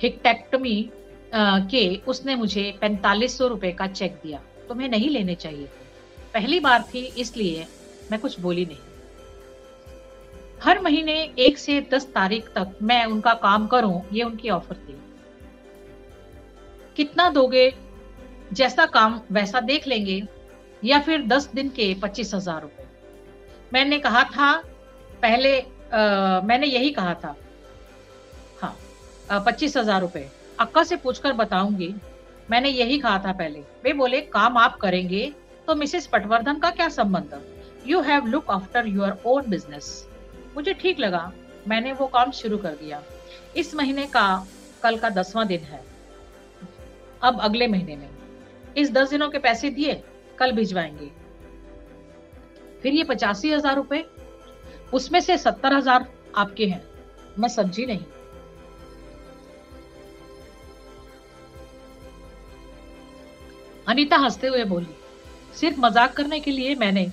हिक्टेक्टमी के उसने मुझे 4500 रुपए का चेक दिया। तुम्हें नहीं लेने चाहिए। पहली बार थी इसलिए मैं कुछ बोली नहीं। हर महीने 1 से 10 तारीख तक मैं उनका काम करूं, ये उनकी ऑफर थी। कितना दोगे? जैसा काम वैसा देख लेंगे, या फिर 10 दिन के 25,000 रुपए। मैंने कहा था पहले, मैंने यही कहा था। हाँ, 25,000 रुपए। अक्का से पूछकर बताऊंगी। मैंने यही कहा था पहले। वे बोले, काम आप करेंगे तो मिसेस पटवर्धन का क्या संबंध? You have look after your own business. मुझे ठीक लगा। मैंने वो काम शुरू कर दिया। इस महीने का कल का 10वां दिन है। अब अगले महीने में इस 10 दिनों के पैसे दिए, कल भिजवाएंगे। फिर ये 85,000 रुपए, उसमें से 70,000 आपके हैं। मैं समझी नहीं। अनीता हंसते हुए बोली, सिर्फ मजाक करने के लिए मैंने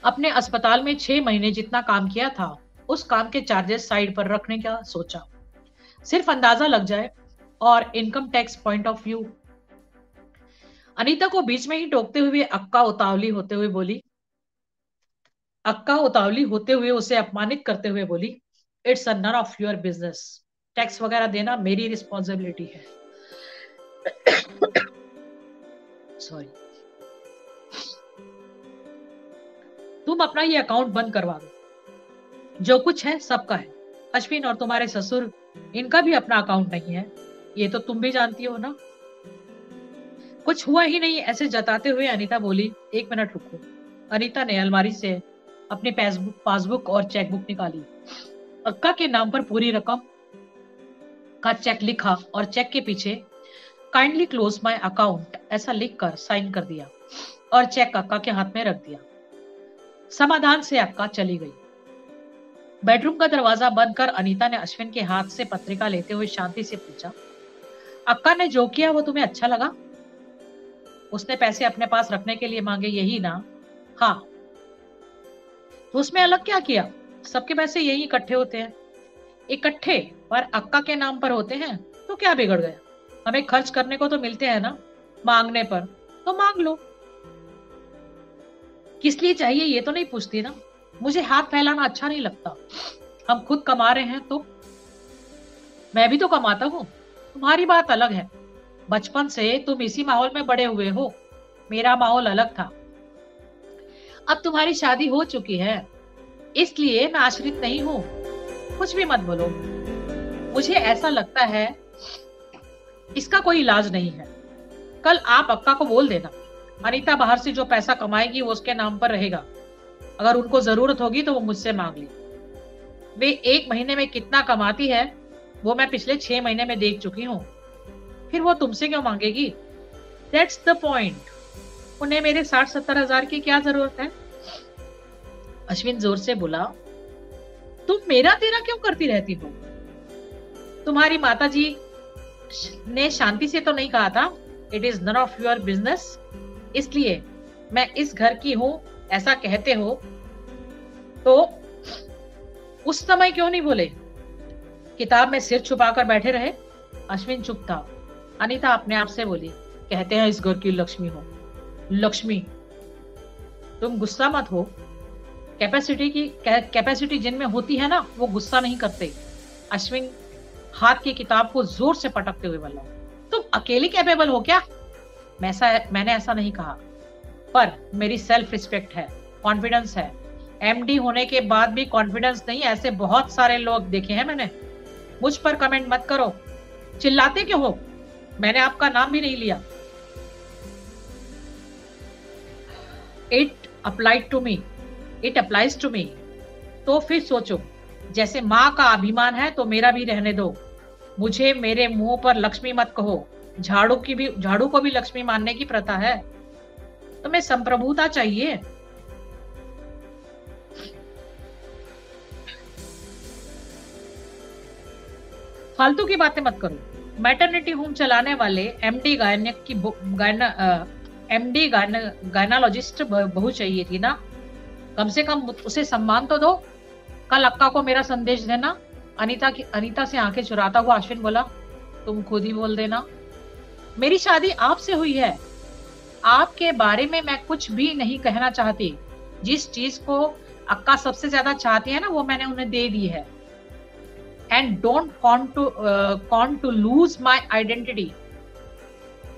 अपने अस्पताल में 6 महीने जितना काम किया था उस काम के चार्जेस साइड पर रखने का सोचा, सिर्फ अंदाजा लग जाए। और income tax point of view. Anita को बीच में ही टोकते हुए अक्का उतावली होते हुए उसे अपमानित करते हुए बोली, it's none of your business. Tax वगैरह देना मेरी रिस्पॉन्सिबिलिटी है। सॉरी। तुम अपना ये अकाउंट बंद करवा दो। जो कुछ है सबका है। अश्विन और तुम्हारे ससुर, इनका भी अपना अकाउंट नहीं है, ये तो तुम भी जानती हो ना। कुछ हुआ ही नहीं ऐसे जताते हुए अनीता बोली, 1 मिनट रुको। अनीता ने अलमारी से अपनी पासबुक और चेकबुक निकाली। अक्का के नाम पर पूरी रकम का चेक लिखा और चेक के पीछे काइंडली क्लोज माय अकाउंट ऐसा लिखकर साइन कर दिया और चेक अक्का के हाथ में रख दिया। समाधान से अक्का चली गई। बेडरूम का दरवाजा बंद कर अनीता ने अश्विन के हाथ से पत्रिका लेते हुए शांति से पूछा, अक्का ने जो किया वो तुम्हें अच्छा लगा? उसने पैसे अपने पास रखने के लिए मांगे, यही ना? हाँ। तो उसमें अलग क्या किया? सबके पैसे यही इकट्ठे होते हैं। इकट्ठे पर अक्का के नाम पर होते हैं तो क्या बिगड़ गया? हमें खर्च करने को तो मिलते हैं ना। मांगने पर तो मांग लो। किस लिए चाहिए ये तो नहीं पूछती ना। मुझे हाथ फैलाना अच्छा नहीं लगता। हम खुद कमा रहे हैं तो। मैं भी तो कमाता हूँ। तुम्हारी बात अलग है। बचपन से तुम इसी माहौल में बड़े हुए हो। मेरा माहौल अलग था। अब तुम्हारी शादी हो चुकी है, इसलिए मैं आश्रित नहीं हूँ। कुछ भी मत बोलो। मुझे ऐसा लगता है इसका कोई इलाज नहीं है। कल आप अक्का को बोल देना, अनीता बाहर से जो पैसा कमाएगी वो उसके नाम पर रहेगा। अगर उनको जरूरत होगी तो वो मुझसे मांग ली। वे 1 महीने में कितना कमाती है वो मैं पिछले 6 महीने में देख चुकी हूँ। फिर वो तुमसे क्यों मांगेगी? That's the point. उन्हें मेरे 60-70 हजार की क्या जरूरत है? अश्विन जोर से बोला, तुम मेरा तेरा क्यों करती रहती हो? तुम्हारी माताजी ने शांति से तो नहीं कहा था it is none of your business? इसलिए मैं इस घर की हूं ऐसा कहते हो तो उस समय क्यों नहीं बोले? किताब में सिर छुपाकर बैठे रहे। अश्विन चुप था। अनीता अपने आप से बोली, कहते हैं इस घर की लक्ष्मी हो। लक्ष्मी? तुम गुस्सा मत हो। कैपेसिटी जिनमें होती है ना वो गुस्सा नहीं करते। अश्विन हाथ की किताब को जोर से पटकते हुए बोला, तुम अकेली कैपेबल हो क्या? मैंने ऐसा नहीं कहा, पर मेरी सेल्फ रिस्पेक्ट है, कॉन्फिडेंस है। एमडी होने के बाद भी कॉन्फिडेंस नहीं, ऐसे बहुत सारे लोग देखे हैं मैंने। मुझ पर कमेंट मत करो। चिल्लाते क्यों हो? मैंने आपका नाम भी नहीं लिया। It applied to me, it applies to me. तो फिर सोचो, जैसे माँ का अभिमान है तो मेरा भी रहने दो। मुझे मेरे मुंह पर लक्ष्मी मत कहो। झाड़ू को भी लक्ष्मी मानने की प्रथा है। तुम्हें संप्रभुता चाहिए। फालतू की बातें मत करो। मैटरनिटी होम चलाने वाले एमडी गायनालॉजिस्ट बहू चाहिए थी ना? कम से कम उसे सम्मान तो दो। कल अक्का को मेरा संदेश देना। अनीता से आंखें चुराता हुआ अश्विन बोला, तुम खुद ही बोल देना। मेरी शादी आपसे हुई है। आपके बारे में मैं कुछ भी नहीं कहना चाहती। जिस चीज को अक्का सबसे ज्यादा चाहती है ना वो मैंने उन्हें दे दी है। And don't want to lose my identity.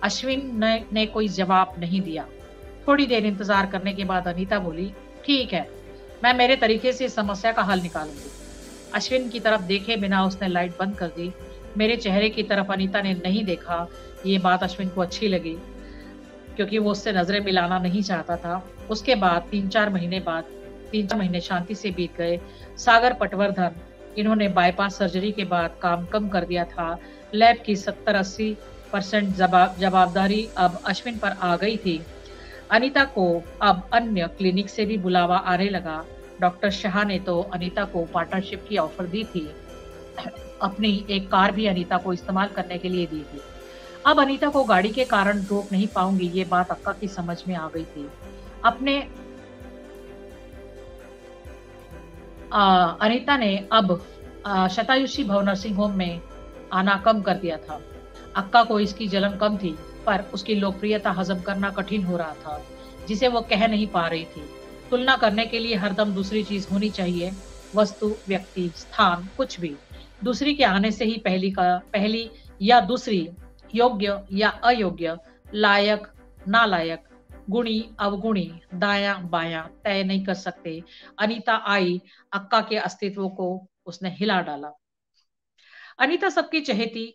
Ashwin ने कोई जवाब नहीं दिया। थोड़ी देर इंतजार करने के बाद अनीता बोली, ठीक है, मैं मेरे तरीके से समस्या का हल निकालूंगी। अश्विन की तरफ देखे बिना उसने लाइट बंद कर दी। मेरे चेहरे की तरफ अनीता ने नहीं देखा। ये बात अश्विन को अच्छी लगी क्योंकि वो उससे नजरें मिलाना नहीं चाहता था। उसके बाद 3-4 महीने शांति से बीत गए। सागर पटवर्धन, इन्होंने बाईपास सर्जरी के बाद काम कम कर दिया था। लैब की 70-80% जवाबदारी अब अश्विन पर आ गई थी। अनीता को अब अन्य क्लिनिक से भी बुलावा आने लगा। डॉक्टर शाह ने तो अनीता को पार्टनरशिप की ऑफर दी थी। अपनी एक कार भी अनीता को इस्तेमाल करने के लिए दी थी। अब अनीता को गाड़ी के कारण रोक नहीं पाऊंगी, ये बात अक्का की समझ में आ गई थी। अनीता ने अब शतायुषी भव नर्सिंग होम में आना कम कर दिया था। अक्का को इसकी जलन कम थी, पर उसकी लोकप्रियता हजम करना कठिन हो रहा था, जिसे वो कह नहीं पा रही थी। तुलना करने के लिए हरदम दूसरी चीज होनी चाहिए, वस्तु, व्यक्ति, स्थान, कुछ भी। दूसरी के आने से ही पहली या दूसरी, योग्य या अयोग्य, लायक, नालायक, गुणी, अवगुणी, दाया बाया तय नहीं कर सकते। अनीता आई, अक्का के अस्तित्व को उसने हिला डाला। अनीता सबकी चहेती,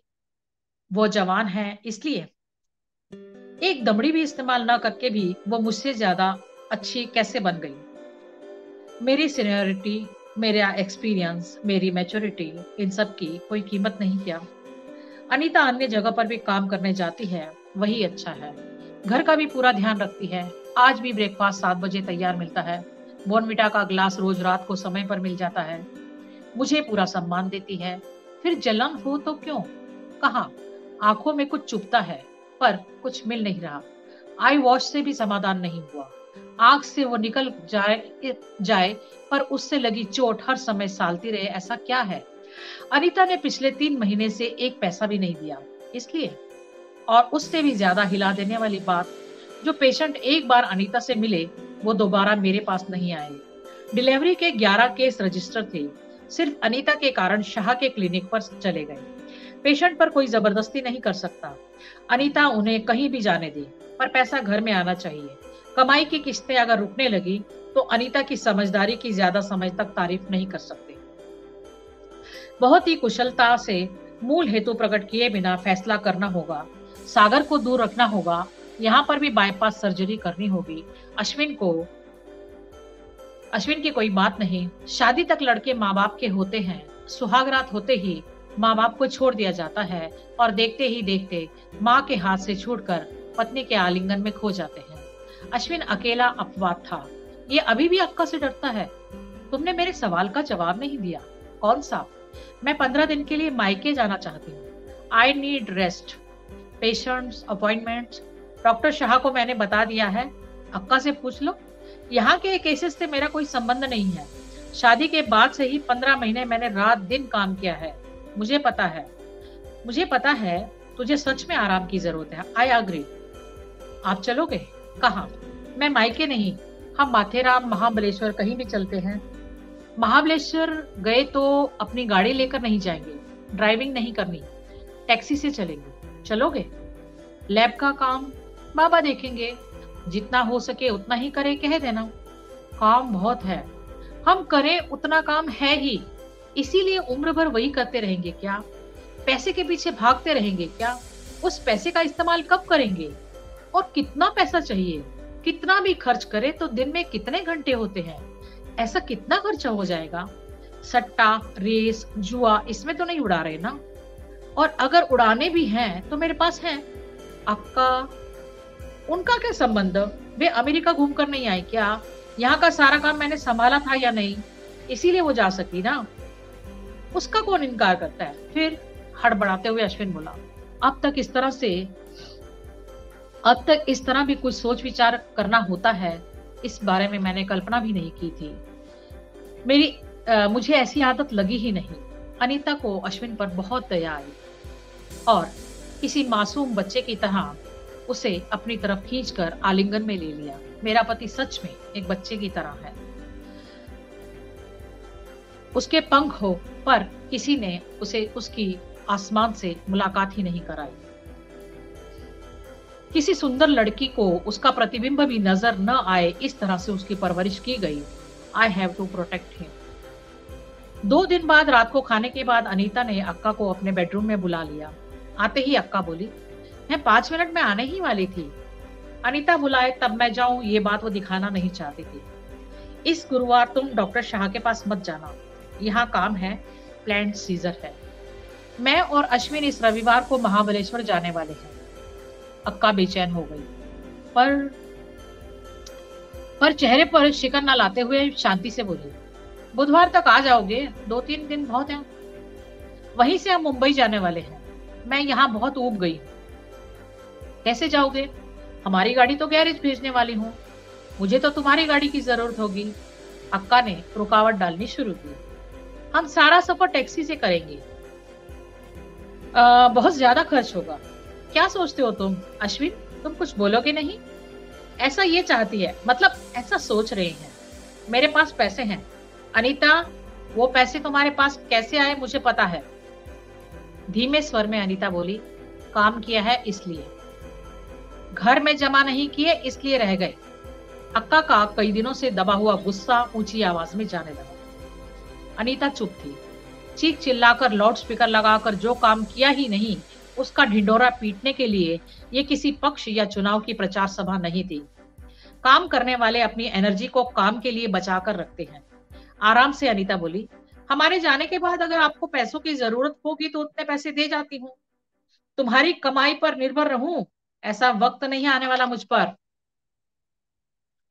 वो जवान है इसलिए। एक दमड़ी भी इस्तेमाल ना करके भी वो मुझसे ज्यादा अच्छी कैसे बन गई? मेरी सीनियरिटी, मेरा एक्सपीरियंस, मेरी मैच्योरिटी, इन सब की कोई कीमत नहीं क्या? अनीता अन्य जगह पर भी काम करने जाती है, वही अच्छा है। घर का भी पूरा ध्यान रखती है। आज भी ब्रेकफास्ट 7 बजे तैयार मिलता है। बॉर्नविटा का ग्लास रोज रात को समय पर मिल जाता है। मुझे पूरा सम्मान देती है। फिर जलन हो तो क्यों? कहाँ? आंखों में कुछ चुभता है, पर कुछ मिल नहीं रहा। आई वॉश से भी समाधान नहीं हुआ। आंख से वो निकल जाए पर उससे लगी चोट हर समय सालती रहे, ऐसा क्या है? अनीता ने पिछले 3 महीने से एक पैसा भी नहीं दिया, इसलिए। और उससे भी ज्यादा हिला देने वाली बात, जो पेशेंट एक बार अनीता से मिले वो दोबारा मेरे पास नहीं आए। डिलीवरी के 11 केस रजिस्टर थे, सिर्फ अनीता के कारण शाह के क्लिनिक पर चले गए। पेशेंट पर कोई जबरदस्ती नहीं कर सकता। अनीता उन्हें कहीं भी जाने दे, पर पैसा घर में आना चाहिए। कमाई की किस्तें अगर रुकने लगी तो अनीता की समझदारी की ज्यादा समझ तक तारीफ नहीं कर सकते। बहुत ही कुशलता से मूल हेतु प्रकट किए बिना फैसला करना होगा। सागर को दूर रखना होगा। यहाँ पर भी बाईपास सर्जरी करनी होगी। अश्विन को अश्विन की कोई बात नहीं। शादी तक लड़के माँ बाप के होते हैं, सुहागरात होते ही माँ बाप को छोड़ दिया जाता है और देखते ही देखते माँ के हाथ से छूटकर पत्नी के आलिंगन में खो जाते हैं। अश्विन अकेला अपवाद था। ये अभी भी अक्का से डरता है। तुमने मेरे सवाल का जवाब नहीं दिया। कौन सा? मैं 15 दिन के लिए मायके जाना चाहती हूँ। I need rest, patients, appointments. Doctor Shah को मैंने बता दिया है। अक्का से पूछ लो। यहाँ के केसेस से मेरा कोई संबंध नहीं है। शादी के बाद से ही 15 महीने मैंने रात दिन काम किया है। मुझे पता है तुझे सच में आराम की जरूरत है। I agree. आप चलोगे? कहाँ? मैं मायके नहीं, हम माथेरान, महाबलेश्वर कहीं भी चलते हैं। महाबलेश्वर गए तो अपनी गाड़ी लेकर नहीं जाएंगे, ड्राइविंग नहीं करनी, टैक्सी से चलेंगे। चलोगे? लैब का काम बाबा देखेंगे, जितना हो सके उतना ही करें कह देना। काम बहुत है, हम करें उतना काम है ही, इसीलिए उम्र भर वही करते रहेंगे क्या? पैसे के पीछे भागते रहेंगे क्या? उस पैसे का इस्तेमाल कब करेंगे? और कितना पैसा चाहिए? कितना भी खर्च करे तो दिन में कितने घंटे होते हैं? ऐसा कितना खर्चा हो जाएगा? सट्टा, रेस, जुआ इसमें तो नहीं उड़ा रहे ना? और अगर उड़ाने भी हैं तो मेरे पास हैं। अक्का, उनका क्या संबंध? वे अमेरिका घूमकर नहीं आए क्या? यहाँ का सारा काम मैंने संभाला था या नहीं, इसीलिए वो जा सकी ना। उसका कौन इनकार करता है? फिर हड़बड़ाते हुए अश्विन बोला, अब तक इस तरह भी कुछ सोच विचार करना होता है, इस बारे में मैंने कल्पना भी नहीं की थी। मुझे ऐसी आदत लगी ही नहीं। अनीता को अश्विन पर बहुत दया आई और किसी मासूम बच्चे की तरह उसे अपनी तरफ खींचकर आलिंगन में ले लिया। मेरा पति सच में एक बच्चे की तरह है। उसके पंख हो, पर किसी ने उसे उसकी आसमान से मुलाकात ही नहीं कराई। किसी सुंदर लड़की को उसका प्रतिबिंब भी नजर न आए, इस तरह से उसकी परवरिश की गई। I have to protect him. 2 दिन बाद रात को खाने के बाद अनीता ने अक्का को अपने बेडरूम में बुला लिया। आते ही अक्का बोली, मैं 5 मिनट में आने ही वाली थी। अनीता बुलाए तब मैं जाऊं, ये बात वो दिखाना नहीं चाहती थी। इस गुरुवार तुम डॉक्टर शाह के पास मत जाना, यहाँ काम है, प्लांट सीजर है। मैं और अश्विन इस रविवार को महाबलेश्वर जाने वाले हैं। अक्का बेचैन हो गई, पर चेहरे पर शिकन न लाते हुए शांति से बोली, बुधवार तक आ जाओगे? 2-3 दिन बहुत हैं। वहीं से हम मुंबई जाने वाले हैं। मैं यहाँ बहुत ऊब गई हूँ। कैसे जाओगे? हमारी गाड़ी तो गैरेज भेजने वाली हूँ। मुझे तो तुम्हारी गाड़ी की जरूरत होगी। अक्का ने रुकावट डालनी शुरू की। हम सारा सफर टैक्सी से करेंगे। बहुत ज्यादा खर्च होगा। क्या सोचते हो तुम? अश्विन, तुम कुछ बोलोगे नहीं? ऐसा ये चाहती है, मतलब ऐसा सोच रहे हैं। मेरे पास पैसे हैं। अनीता, वो पैसे तुम्हारे पास कैसे आए मुझे पता है। धीमे स्वर में अनीता बोली, काम किया है इसलिए। घर में जमा नहीं किए इसलिए रह गए। अक्का का कई दिनों से दबा हुआ गुस्सा ऊंची आवाज में जाने लगा। अनीता चुप थी। चीख चिल्लाकर, लाउड स्पीकर लगाकर जो काम किया ही नहीं, उसका ढिंढोरा पीटने के लिए ये किसी पक्ष या चुनाव की प्रचार सभा नहीं थी। काम करने वाले अपनी एनर्जी को काम के लिए बचाकर रखते हैं। आराम से अनीता बोली, हमारे जाने के बाद अगर आपको पैसों की जरूरत होगी तो उतने पैसे दे जाती हूँ। तुम्हारी कमाई पर निर्भर रहूं, ऐसा वक्त नहीं आने वाला मुझ पर।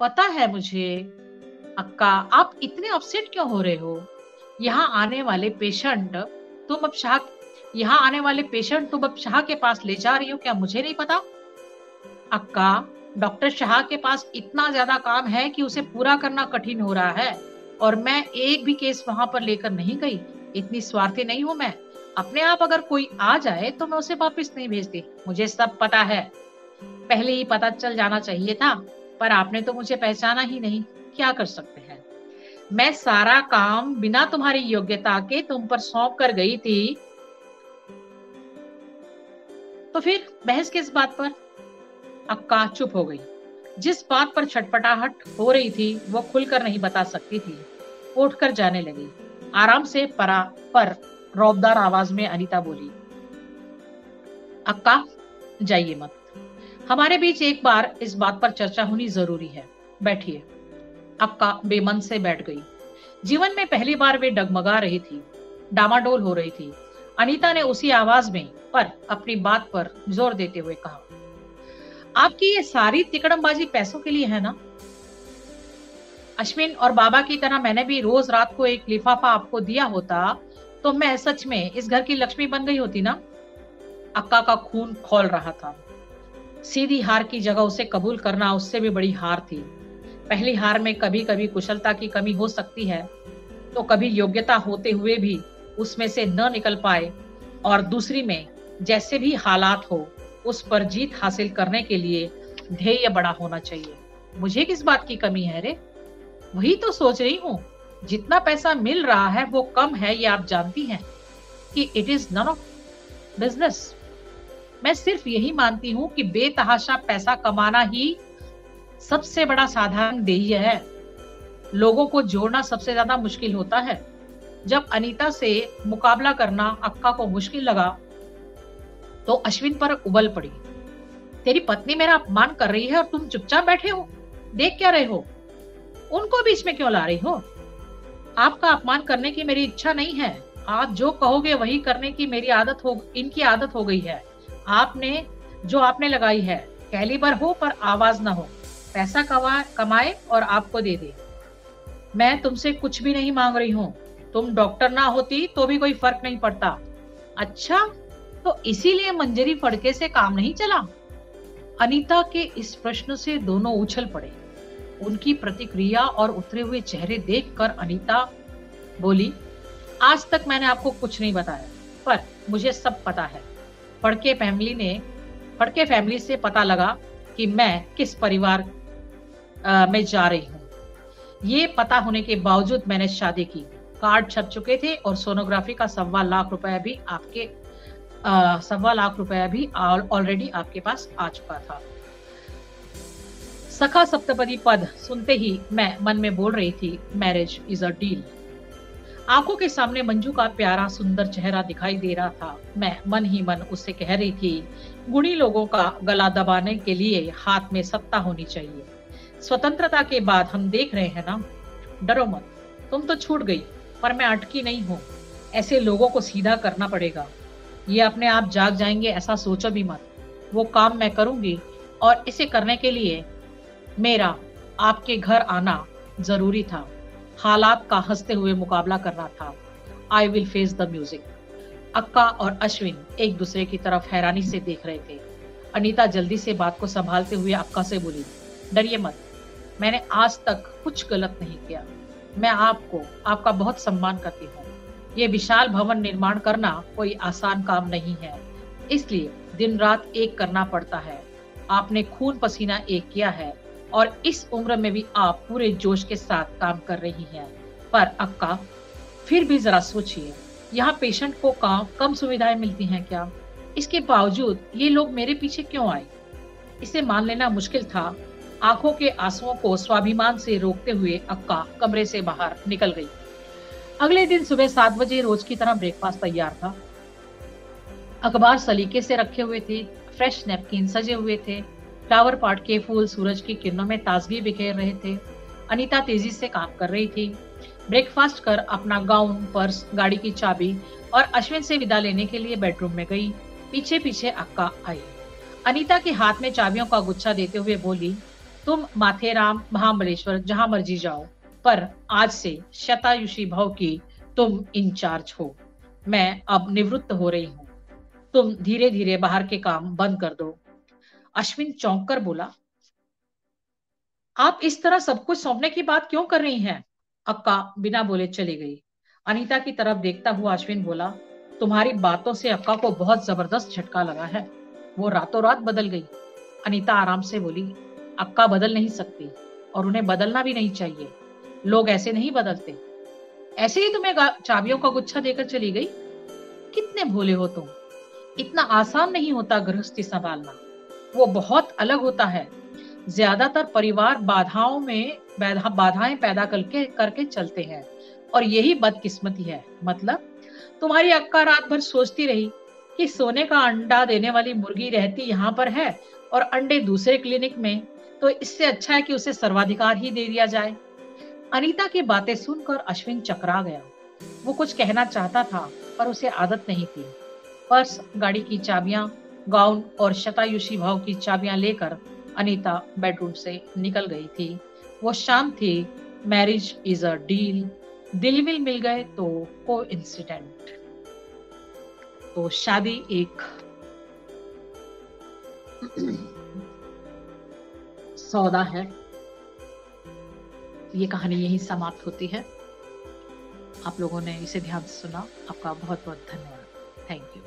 पता है मुझे। अक्का, आप इतने अपसेट क्यों हो रहे हो? यहाँ आने वाले पेशेंट तुम अब शाह के पास ले जा रही हो, क्या मुझे नहीं पता? अक्का, डॉक्टर शाह के पास इतना ज्यादा काम है कि उसे पूरा करना कठिन हो रहा है, और मैं एक भी केस वहां पर लेकर नहीं गई। इतनी स्वार्थी नहीं हूं मैं। अपने आप अगर कोई आ जाए तो मैं उसे वापस नहीं भेजती। मुझे सब पता है। पहले ही पता चल जाना चाहिए था, पर आपने तो मुझे पहचाना ही नहीं। क्या कर सकते हैं? मैं सारा काम बिना तुम्हारी योग्यता के तुम पर सौंप कर गई थी, तो फिर बहस किस बात पर? अक्का चुप हो गई। जिस बात पर छटपटाहट हो रही थी वो खुलकर नहीं बता सकती थी। उठकर जाने लगी। आराम से पर रौबदार आवाज में अनीता बोली, अक्का, जाइए मत। हमारे बीच एक बार इस बात पर चर्चा होनी जरूरी है। बैठिए। अक्का बेमन से बैठ गई। जीवन में पहली बार वे डगमगा रही थी, डामाडोल हो रही थी। अनीता ने उसी आवाज में पर अपनी बात पर जोर देते हुए कहा, आपकी ये सारी तिकड़मबाजी पैसों के लिए है ना? अश्विन और बाबा की तरह मैंने भी रोज रात को एक लिफाफा आपको दिया होता तो मैं सच में इस घर की लक्ष्मी बन गई होती ना। अक्का का खून खौल रहा था। सीधी हार की जगह उसे कबूल करना उससे भी बड़ी हार थी। पहली हार में कभी कभी कुशलता की कमी हो सकती है, तो कभी योग्यता होते हुए भी उसमें से न निकल पाए, और दूसरी में जैसे भी हालात हो उस पर जीत हासिल करने के लिए ध्येय बड़ा होना चाहिए। मुझे किस बात की कमी है रे? वही तो सोच रही हूँ। जितना पैसा मिल रहा है वो कम है, ये आप जानती हैं कि it is none of business. मैं सिर्फ यही मानती हूँ कि बेतहाशा पैसा कमाना ही सबसे बड़ा साधारण ध्येय है। लोगों को जोड़ना सबसे ज्यादा मुश्किल होता है। जब अनीता से मुकाबला करना अक्का को मुश्किल लगा तो अश्विन पर उबल पड़ी। तेरी पत्नी मेरा अपमान कर रही है और तुम चुपचाप बैठे हो, देख क्या रहे हो? उनको बीच में क्यों ला रही हो? आपका अपमान करने की मेरी इच्छा नहीं है। आप जो कहोगे वही करने की इनकी आदत हो गई है। आपने लगाई है, कैलिबर हो पर आवाज ना हो। पैसा कमाए और आपको दे दे। मैं तुमसे कुछ भी नहीं मांग रही हूँ। तुम डॉक्टर ना होती तो भी कोई फर्क नहीं पड़ता। अच्छा, तो इसीलिए मंजरी फड़के से काम नहीं चला? अनीता के इस प्रश्न से दोनों उछल पड़े। उनकी प्रतिक्रिया और उतरे हुए चेहरे देखकर अनीता बोली, आज तक मैंने आपको कुछ नहीं बताया, पर मुझे सब पता है। फड़के फैमिली से पता लगा कि मैं किस परिवार में जा रही हूँ। ये पता होने के बावजूद मैंने शादी की। कार्ड छप चुके थे और सोनोग्राफी का सवा लाख रुपया भी ऑलरेडी आपके पास आ चुका था। सखा सप्तपदी पद सुनते ही मैं मन में बोल रही थी, मैरिज इज अ डील। आंखों के सामने मंजू का प्यारा सुंदर चेहरा दिखाई दे रहा था। मैं मन ही मन उससे कह रही थी, गुणी लोगों का गला दबाने के लिए हाथ में सत्ता होनी चाहिए। स्वतंत्रता के बाद हम देख रहे हैं ना। डरो मत, तुम तो छूट गई, पर मैं अटकी नहीं हूँ। ऐसे लोगों को सीधा करना पड़ेगा। ये अपने आप जाग जाएंगे ऐसा सोचो भी मत। वो काम मैं करूंगी, और इसे करने के लिए मेरा आपके घर आना जरूरी था। हालात का हंसते हुए मुकाबला करना था। I will face the music. अक्का और अश्विन एक दूसरे की तरफ हैरानी से देख रहे थे। अनीता जल्दी से बात को संभालते हुए अक्का से बोली, डरिए मत, मैंने आज तक कुछ गलत नहीं किया। मैं आपका बहुत सम्मान करती हूँ। ये विशाल भवन निर्माण करना कोई आसान काम नहीं है, इसलिए दिन रात एक करना पड़ता है। आपने खून पसीना एक किया है और इस उम्र में भी आप पूरे जोश के साथ काम कर रही हैं। पर अक्का, फिर भी जरा सोचिए, यहाँ पेशेंट को कम सुविधाएं मिलती हैं क्या? इसके बावजूद ये लोग मेरे पीछे क्यों आए? इसे मान लेना मुश्किल था। आंखों के आंसुओं को स्वाभिमान से रोकते हुए अक्का कमरे से बाहर निकल गई। अगले दिन सुबह 7 बजे रोज की तरह ब्रेकफास्ट तैयार था। अखबार सलीके से रखे हुए थे, फ्रेश नैपकिन सजे हुए थे, फ्लावर पॉट के फूल सूरज की किरणों में ताजगी बिखेर रहे थे। अनीता तेजी से काम कर रही थी। ब्रेकफास्ट कर अपना गाउन, पर्स, गाड़ी की चाबी और अश्विन से विदा लेने के लिए बेडरूम में गई। पीछे पीछे अक्का आई। अनीता के हाथ में चाबियों का गुच्छा देते हुए बोली, तुम माथेरान, महाबलेश्वर जहां मर्जी जाओ, पर आज से शतायुषी भव की तुम इंचार्ज हो। मैं अब निवृत्त हो रही हूँ। तुम धीरे धीरे बाहर के काम बंद कर दो। अश्विन चौंक कर बोला, आप इस तरह सब कुछ सौंपने की बात क्यों कर रही हैं? अक्का बिना बोले चली गई। अनीता की तरफ देखता हुआ अश्विन बोला, तुम्हारी बातों से अक्का को बहुत जबरदस्त झटका लगा है। वो रातों रात बदल गई। अनीता आराम से बोली, अक्का बदल नहीं सकती और उन्हें बदलना भी नहीं चाहिए। लोग ऐसे नहीं बदलते। ऐसे ही तुम्हें चाबियों का गुच्छा देकर चली गई? कितने भोले हो तुम। इतना आसान नहीं होता गृहस्थी संभालना। वो बहुत अलग होता है। ज्यादातर परिवार बाधाएं पैदा करके चलते हैं, और यही बदकिस्मती है। मतलब तुम्हारी अक्का रात भर सोचती रही कि सोने का अंडा देने वाली मुर्गी रहती यहाँ पर है और अंडे दूसरे क्लिनिक में, तो इससे अच्छा है कि उसे सर्वाधिकार ही दे दिया जाए। अनीता की बातें सुनकर अश्विन चकरा गया। वो कुछ कहना चाहता था पर उसे आदत नहीं थी। पर्स, गाड़ी की चाबियां, गाउन और शतायुषी भाव की चाबियां लेकर अनीता बेडरूम से निकल गई थी। वो शाम थी। Marriage is a deal. दिल विल मिल गए तो को इंसिडेंट। तो शादी एक सौदा है। ये कहानी यही समाप्त होती है। आप लोगों ने इसे ध्यान से सुना, आपका बहुत बहुत धन्यवाद। Thank you.